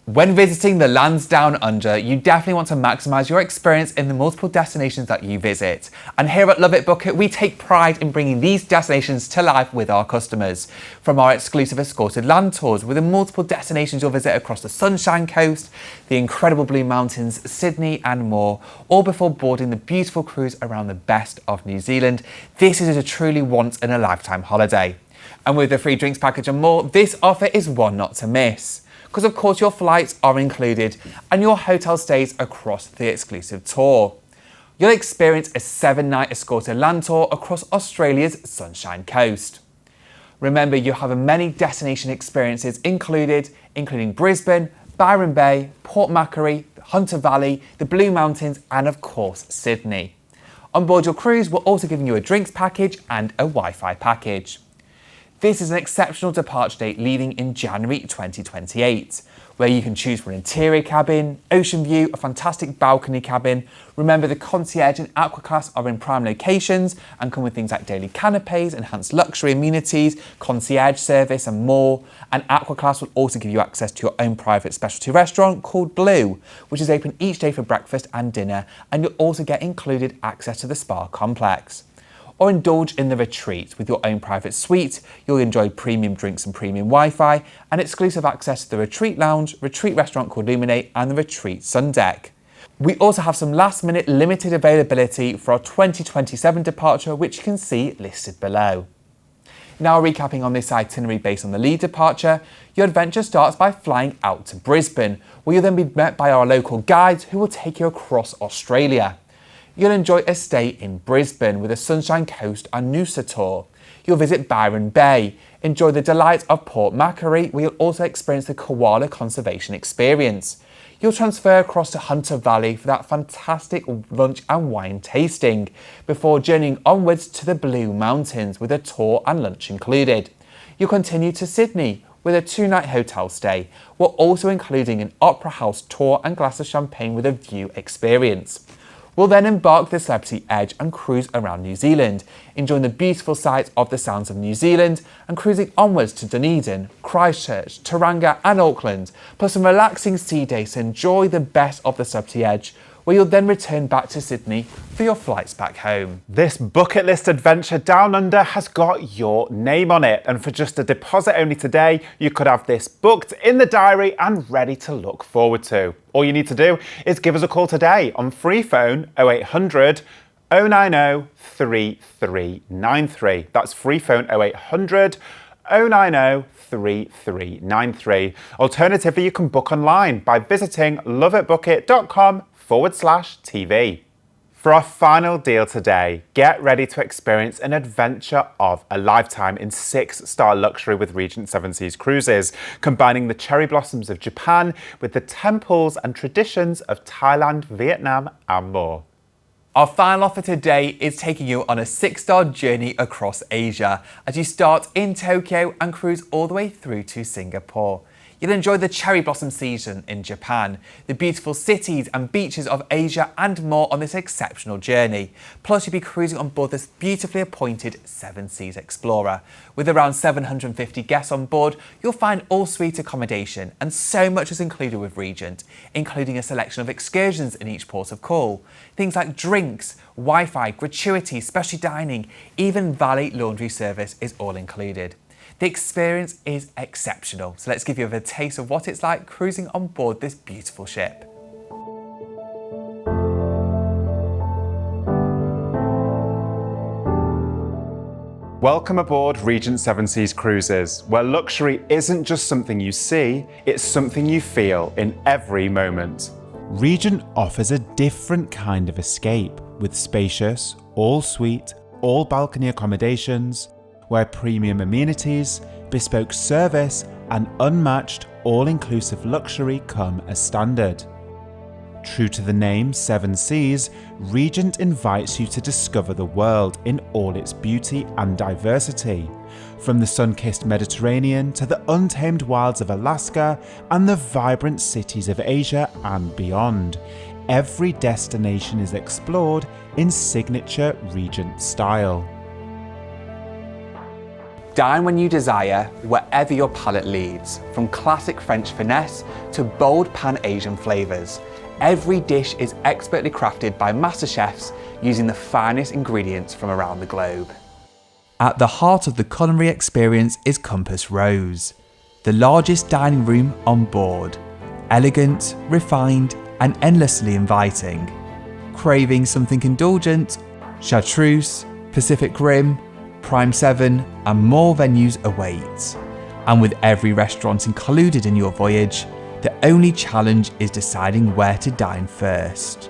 Speaker 2: When visiting the lands down under, you definitely want to maximise your experience in the multiple destinations that you visit. And here at LoveitBookit, we take pride in bringing these destinations to life with our customers. From our exclusive escorted land tours with the multiple destinations you'll visit across the Sunshine Coast, the incredible Blue Mountains, Sydney and more, all before boarding the beautiful cruise around the best of New Zealand. This is a truly once-in-a-lifetime holiday. And with the free drinks package and more, this offer is one not to miss. Because of course your flights are included and your hotel stays across the exclusive tour. You'll experience a 7-night escorted land tour across Australia's Sunshine Coast. Remember, you have many destination experiences included, including Brisbane, Byron Bay, Port Macquarie, Hunter Valley, the Blue Mountains and of course Sydney. On board your cruise, we're also giving you a drinks package and a Wi-Fi package. This is an exceptional departure date leaving in January 2028, where you can choose for an interior cabin, ocean view, a fantastic balcony cabin. Remember, the concierge and aqua class are in prime locations and come with things like daily canapes, enhanced luxury amenities, concierge service and more. And aqua class will also give you access to your own private specialty restaurant called Blue, which is open each day for breakfast and dinner, and you'll also get included access to the spa complex. Or indulge in the retreat with your own private suite. You'll enjoy premium drinks and premium Wi-Fi and exclusive access to the retreat lounge, retreat restaurant called Luminate and the retreat sun deck. We also have some last minute limited availability for our 2027 departure, which you can see listed below. Now recapping on this itinerary based on the lead departure, your adventure starts by flying out to Brisbane, where you'll then be met by our local guides who will take you across Australia. You'll enjoy a stay in Brisbane with a Sunshine Coast and Noosa tour. You'll visit Byron Bay, enjoy the delights of Port Macquarie, where you'll also experience the koala conservation experience. You'll transfer across to Hunter Valley for that fantastic lunch and wine tasting, before journeying onwards to the Blue Mountains with a tour and lunch included. You'll continue to Sydney with a 2-night hotel stay, while also including an opera house tour and glass of champagne with a view experience. We'll then embark the Celebrity Edge and cruise around New Zealand, enjoying the beautiful sights of the Sounds of New Zealand and cruising onwards to Dunedin, Christchurch, Tauranga and Auckland, plus some relaxing sea days to enjoy the best of the Celebrity Edge, where you'll then return back to Sydney for your flights back home.
Speaker 1: This bucket list adventure down under has got your name on it, and for just a deposit only today, you could have this booked in the diary and ready to look forward to. All you need to do is give us a call today on free phone 0800 090 3393. That's free phone 0800 090 3393. Alternatively, you can book online by visiting loveitbookit.com/TV. For our final deal today, get ready to experience an adventure of a lifetime in 6-star luxury with Regent 7 Seas Cruises, combining the cherry blossoms of Japan with the temples and traditions of Thailand, Vietnam and more.
Speaker 2: Our final offer today is taking you on a 6-star journey across Asia as you start in Tokyo and cruise all the way through to Singapore. You'll enjoy the cherry blossom season in Japan, the beautiful cities and beaches of Asia and more on this exceptional journey. Plus you'll be cruising on board this beautifully appointed 7 Seas Explorer. With around 750 guests on board, you'll find all-suite accommodation and so much is included with Regent, including a selection of excursions in each port of call. Things like drinks, Wi-Fi, gratuity, specialty dining, even valet laundry service is all included. The experience is exceptional, so let's give you a taste of what it's like cruising on board this beautiful ship.
Speaker 1: Welcome aboard Regent 7 Seas Cruises, where luxury isn't just something you see, it's something you feel in every moment. Regent offers a different kind of escape with spacious, all-suite, all-balcony accommodations, where premium amenities, bespoke service and unmatched all-inclusive luxury come as standard. True to the name 7 Seas, Regent invites you to discover the world in all its beauty and diversity, from the sun-kissed Mediterranean to the untamed wilds of Alaska and the vibrant cities of Asia and beyond. Every destination is explored in signature Regent style.
Speaker 2: Dine when you desire, wherever your palate leads, from classic French finesse to bold Pan-Asian flavours. Every dish is expertly crafted by master chefs using the finest ingredients from around the globe. At the heart of the culinary experience is Compass Rose, the largest dining room on board. Elegant, refined, and endlessly inviting. Craving something indulgent? Chartreuse, Pacific Rim, Prime 7, and more venues await. And with every restaurant included in your voyage, the only challenge is deciding where to dine first.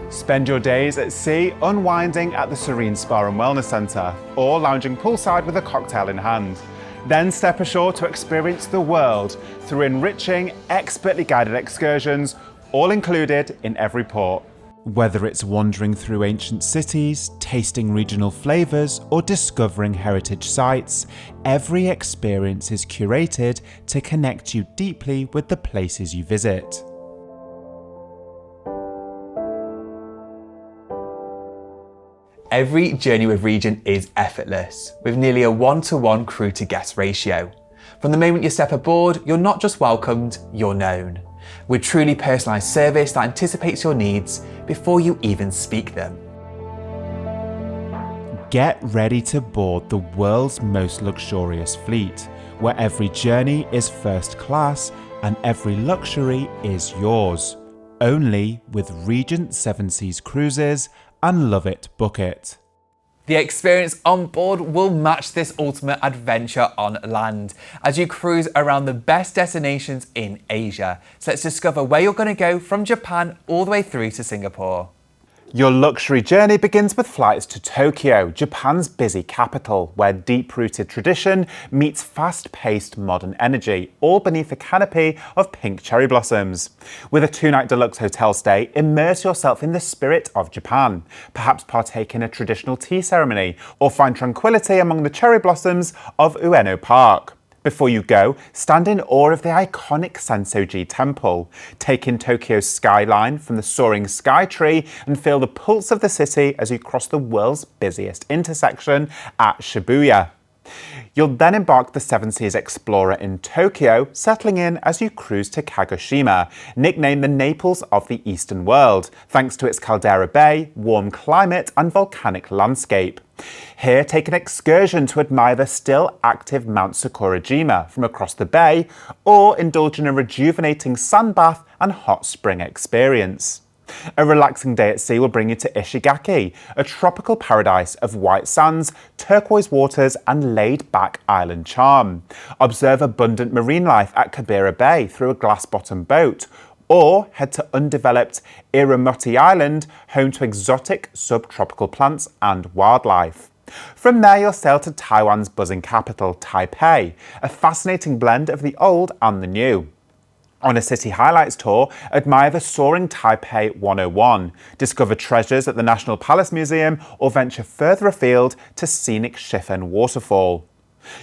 Speaker 1: Spend your days at sea unwinding at the Serene Spa and Wellness Centre, or lounging poolside with a cocktail in hand. Then step ashore to experience the world through enriching, expertly guided excursions, all included in every port. Whether it's wandering through ancient cities, tasting regional flavours, or discovering heritage sites, every experience is curated to connect you deeply with the places you visit.
Speaker 2: Every journey with Regent is effortless, with nearly a 1-to-1 crew to guest ratio. From the moment you step aboard, you're not just welcomed, you're known. With truly personalised service that anticipates your needs before you even speak them.
Speaker 1: Get ready to board the world's most luxurious fleet, where every journey is first class and every luxury is yours. Only with Regent 7 Seas Cruises and LoveitBookit.
Speaker 2: The experience on board will match this ultimate adventure on land as you cruise around the best destinations in Asia. So let's discover where you're going to go from Japan all the way through to Singapore.
Speaker 1: Your luxury journey begins with flights to Tokyo, Japan's busy capital, where deep-rooted tradition meets fast-paced modern energy, all beneath a canopy of pink cherry blossoms. With a 2-night deluxe hotel stay, immerse yourself in the spirit of Japan, perhaps partake in a traditional tea ceremony, or find tranquility among the cherry blossoms of Ueno Park. Before you go, stand in awe of the iconic Sensoji Temple. Take in Tokyo's skyline from the soaring sky tree and feel the pulse of the city as you cross the world's busiest intersection at Shibuya. You'll then embark the Seven Seas Explorer in Tokyo, settling in as you cruise to Kagoshima, nicknamed the Naples of the Eastern world, thanks to its caldera bay, warm climate and volcanic landscape. Here, take an excursion to admire the still active Mount Sakurajima from across the bay, or indulge in a rejuvenating sand bath and hot spring experience. A relaxing day at sea will bring you to Ishigaki, a tropical paradise of white sands, turquoise waters and laid-back island charm. Observe abundant marine life at Kabira Bay through a glass-bottom boat, or head to undeveloped Iramoti Island, home to exotic subtropical plants and wildlife. From there, you'll sail to Taiwan's buzzing capital, Taipei, a fascinating blend of the old and the new. On a city highlights tour, admire the soaring Taipei 101, discover treasures at the National Palace Museum, or venture further afield to scenic Shifen Waterfall.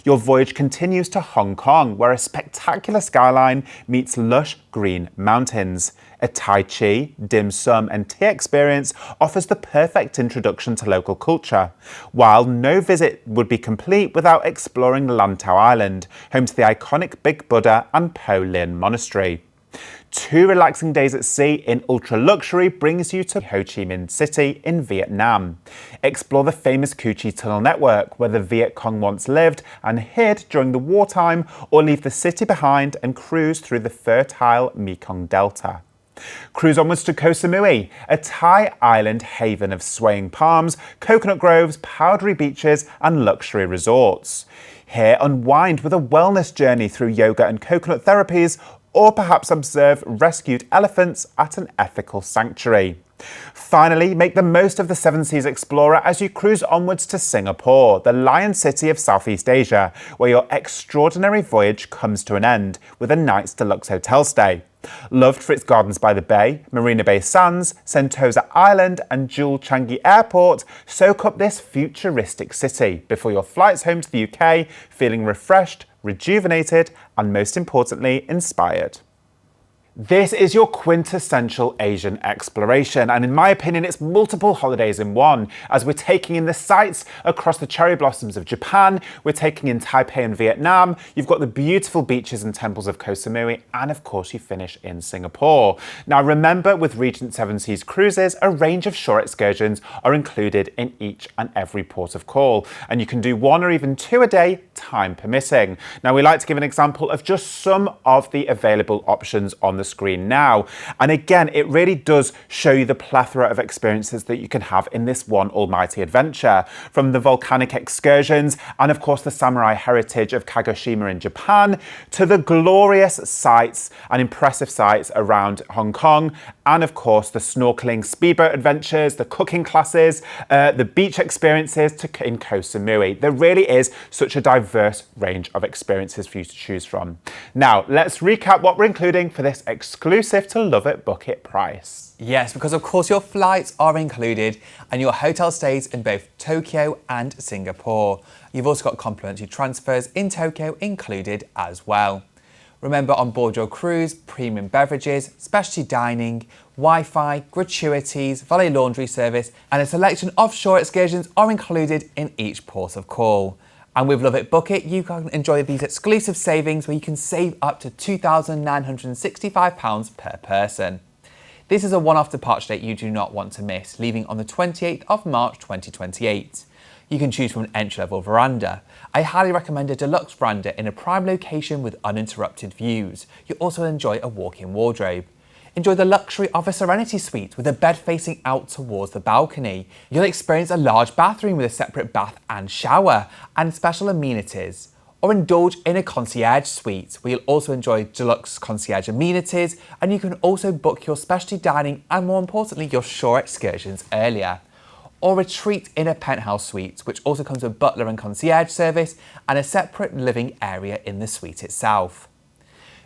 Speaker 1: Your voyage continues to Hong Kong, where a spectacular skyline meets lush green mountains. A Tai Chi, dim sum and tea experience offers the perfect introduction to local culture, while no visit would be complete without exploring Lantau Island, home to the iconic Big Buddha and Po Lin Monastery. 2 relaxing days at sea in ultra luxury brings you to Ho Chi Minh City in Vietnam. Explore the famous Cu Chi Tunnel network, where the Viet Cong once lived and hid during the wartime, or leave the city behind and cruise through the fertile Mekong Delta. Cruise onwards to Koh Samui, a Thai island haven of swaying palms, coconut groves, powdery beaches and luxury resorts. Here, unwind with a wellness journey through yoga and coconut therapies, or perhaps observe rescued elephants at an ethical sanctuary. Finally, make the most of the Seven Seas Explorer as you cruise onwards to Singapore, the Lion City of Southeast Asia, where your extraordinary voyage comes to an end with a night's deluxe hotel stay. Loved for its gardens by the bay, Marina Bay Sands, Sentosa Island and Jewel Changi Airport, soak up this futuristic city before your flights home to the UK feeling refreshed, rejuvenated and most importantly, inspired. This is your quintessential Asian exploration, and in my opinion it's multiple holidays in one, as we're taking in the sights across the cherry blossoms of Japan, we're taking in Taipei and Vietnam, you've got the beautiful beaches and temples of Koh Samui, and of course you finish in Singapore. Now remember, with Regent Seven Seas Cruises, a range of shore excursions are included in each and every port of call, and you can do one or even two a day, time permitting. Now we like to give an example of just some of the available options on the screen now, and again it really does show you the plethora of experiences that you can have in this one almighty adventure, from the volcanic excursions and of course the samurai heritage of Kagoshima in Japan, to the glorious sights and impressive sights around Hong Kong, and of course the snorkeling speedboat adventures, the cooking classes, the beach experiences in Koh Samui. There really is such a diverse range of experiences for you to choose from. Now let's recap what we're including for this exclusive to LoveitBookit price.
Speaker 2: Yes, because of course your flights are included and your hotel stays in both Tokyo and Singapore. You've also got complimentary transfers in Tokyo included as well. Remember, on board your cruise, premium beverages, specialty dining, Wi-Fi, gratuities, valet laundry service and a selection of shore excursions are included in each port of call. And with LoveitBookit, you can enjoy these exclusive savings where you can save up to £2,965 per person. This is a one-off departure date you do not want to miss, leaving on the 28th of March 2028. You can choose from an entry-level veranda. I highly recommend a deluxe veranda in a prime location with uninterrupted views. You also enjoy a walk-in wardrobe. Enjoy the luxury of a Serenity Suite with a bed facing out towards the balcony. You'll experience a large bathroom with a separate bath and shower and special amenities. Or indulge in a concierge suite where you'll also enjoy deluxe concierge amenities, and you can also book your specialty dining and more importantly your shore excursions earlier. Or retreat in a penthouse suite, which also comes with butler and concierge service and a separate living area in the suite itself.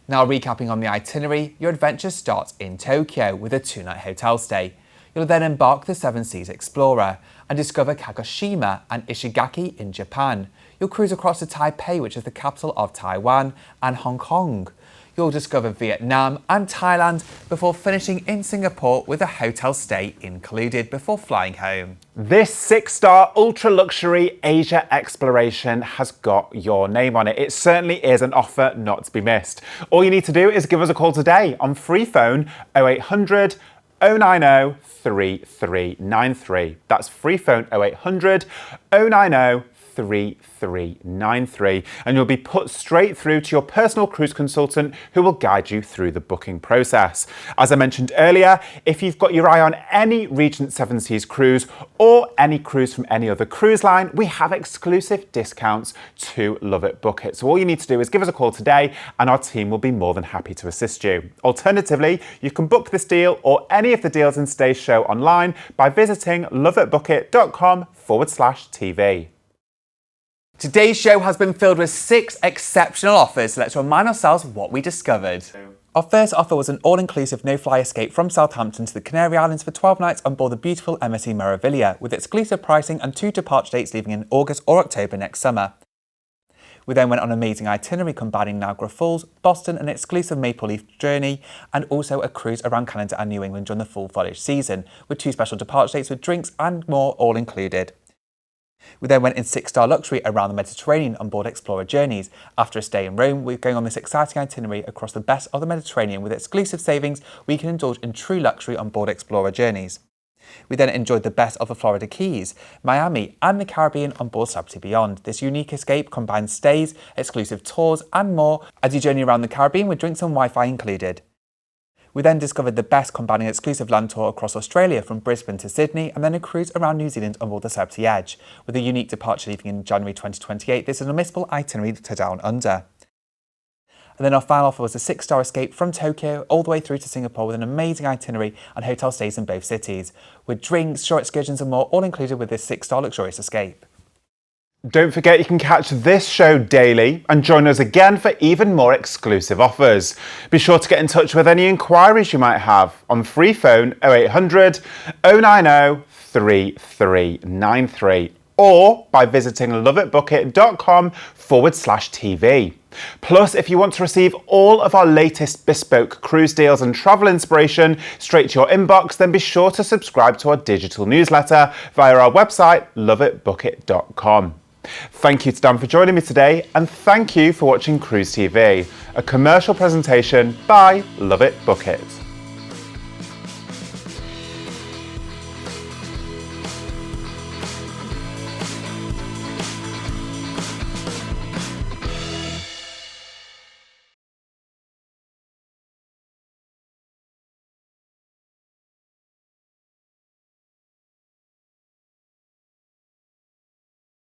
Speaker 2: Now recapping on the itinerary, your adventure starts in Tokyo with a 2-night hotel stay. You'll then embark the Seven Seas Explorer and discover Kagoshima and Ishigaki in Japan. You'll cruise across to Taipei, which is the capital of Taiwan, and Hong Kong. You'll discover Vietnam and Thailand before finishing in Singapore with a hotel stay included before flying home.
Speaker 1: This 6-star ultra luxury Asia exploration has got your name on it. It certainly is an offer not to be missed. All you need to do is give us a call today on free phone 0800 090 3393. That's free phone 0800 090 3393, and you'll be put straight through to your personal cruise consultant who will guide you through the booking process. As I mentioned earlier, if you've got your eye on any Regent Seven Seas cruise or any cruise from any other cruise line, we have exclusive discounts to LoveitBookit. So all you need to do is give us a call today and our team will be more than happy to assist you. Alternatively, you can book this deal or any of the deals in today's show online by visiting loveitbookit.com/TV.
Speaker 2: Today's show has been filled with 6 exceptional offers, so let's remind ourselves what we discovered. Our first offer was an all-inclusive no-fly escape from Southampton to the Canary Islands for 12 nights on board the beautiful MSC Meraviglia, with exclusive pricing and 2 departure dates leaving in August or October next summer. We then went on an amazing itinerary combining Niagara Falls, Boston, an exclusive maple leaf journey, and also a cruise around Canada and New England during the full foliage season, with 2 special departure dates with drinks and more all included. We then went in 6-star luxury around the Mediterranean on board Explorer Journeys. After a stay in Rome, we're going on this exciting itinerary across the best of the Mediterranean with exclusive savings. We can indulge in true luxury on board Explorer Journeys. We then enjoyed the best of the Florida Keys, Miami and the Caribbean on board Celebrity Beyond. This unique escape combines stays, exclusive tours and more as you journey around the Caribbean with drinks and Wi-Fi included. We then discovered the best combining an exclusive land tour across Australia from Brisbane to Sydney and then a cruise around New Zealand on board the Celebrity Edge. With a unique departure leaving in January 2028, this is an unmissable itinerary to Down Under. And then our final offer was a 6-star escape from Tokyo all the way through to Singapore with an amazing itinerary and hotel stays in both cities, with drinks, short excursions and more, all included with this 6-star luxurious escape.
Speaker 1: Don't forget you can catch this show daily and join us again for even more exclusive offers. Be sure to get in touch with any inquiries you might have on free phone 0800 090 3393 or by visiting loveitbookit.com/TV. Plus, if you want to receive all of our latest bespoke cruise deals and travel inspiration straight to your inbox, then be sure to subscribe to our digital newsletter via our website, loveitbookit.com. Thank you to Dan for joining me today, and thank you for watching Cruise TV, a commercial presentation by Love It Book It.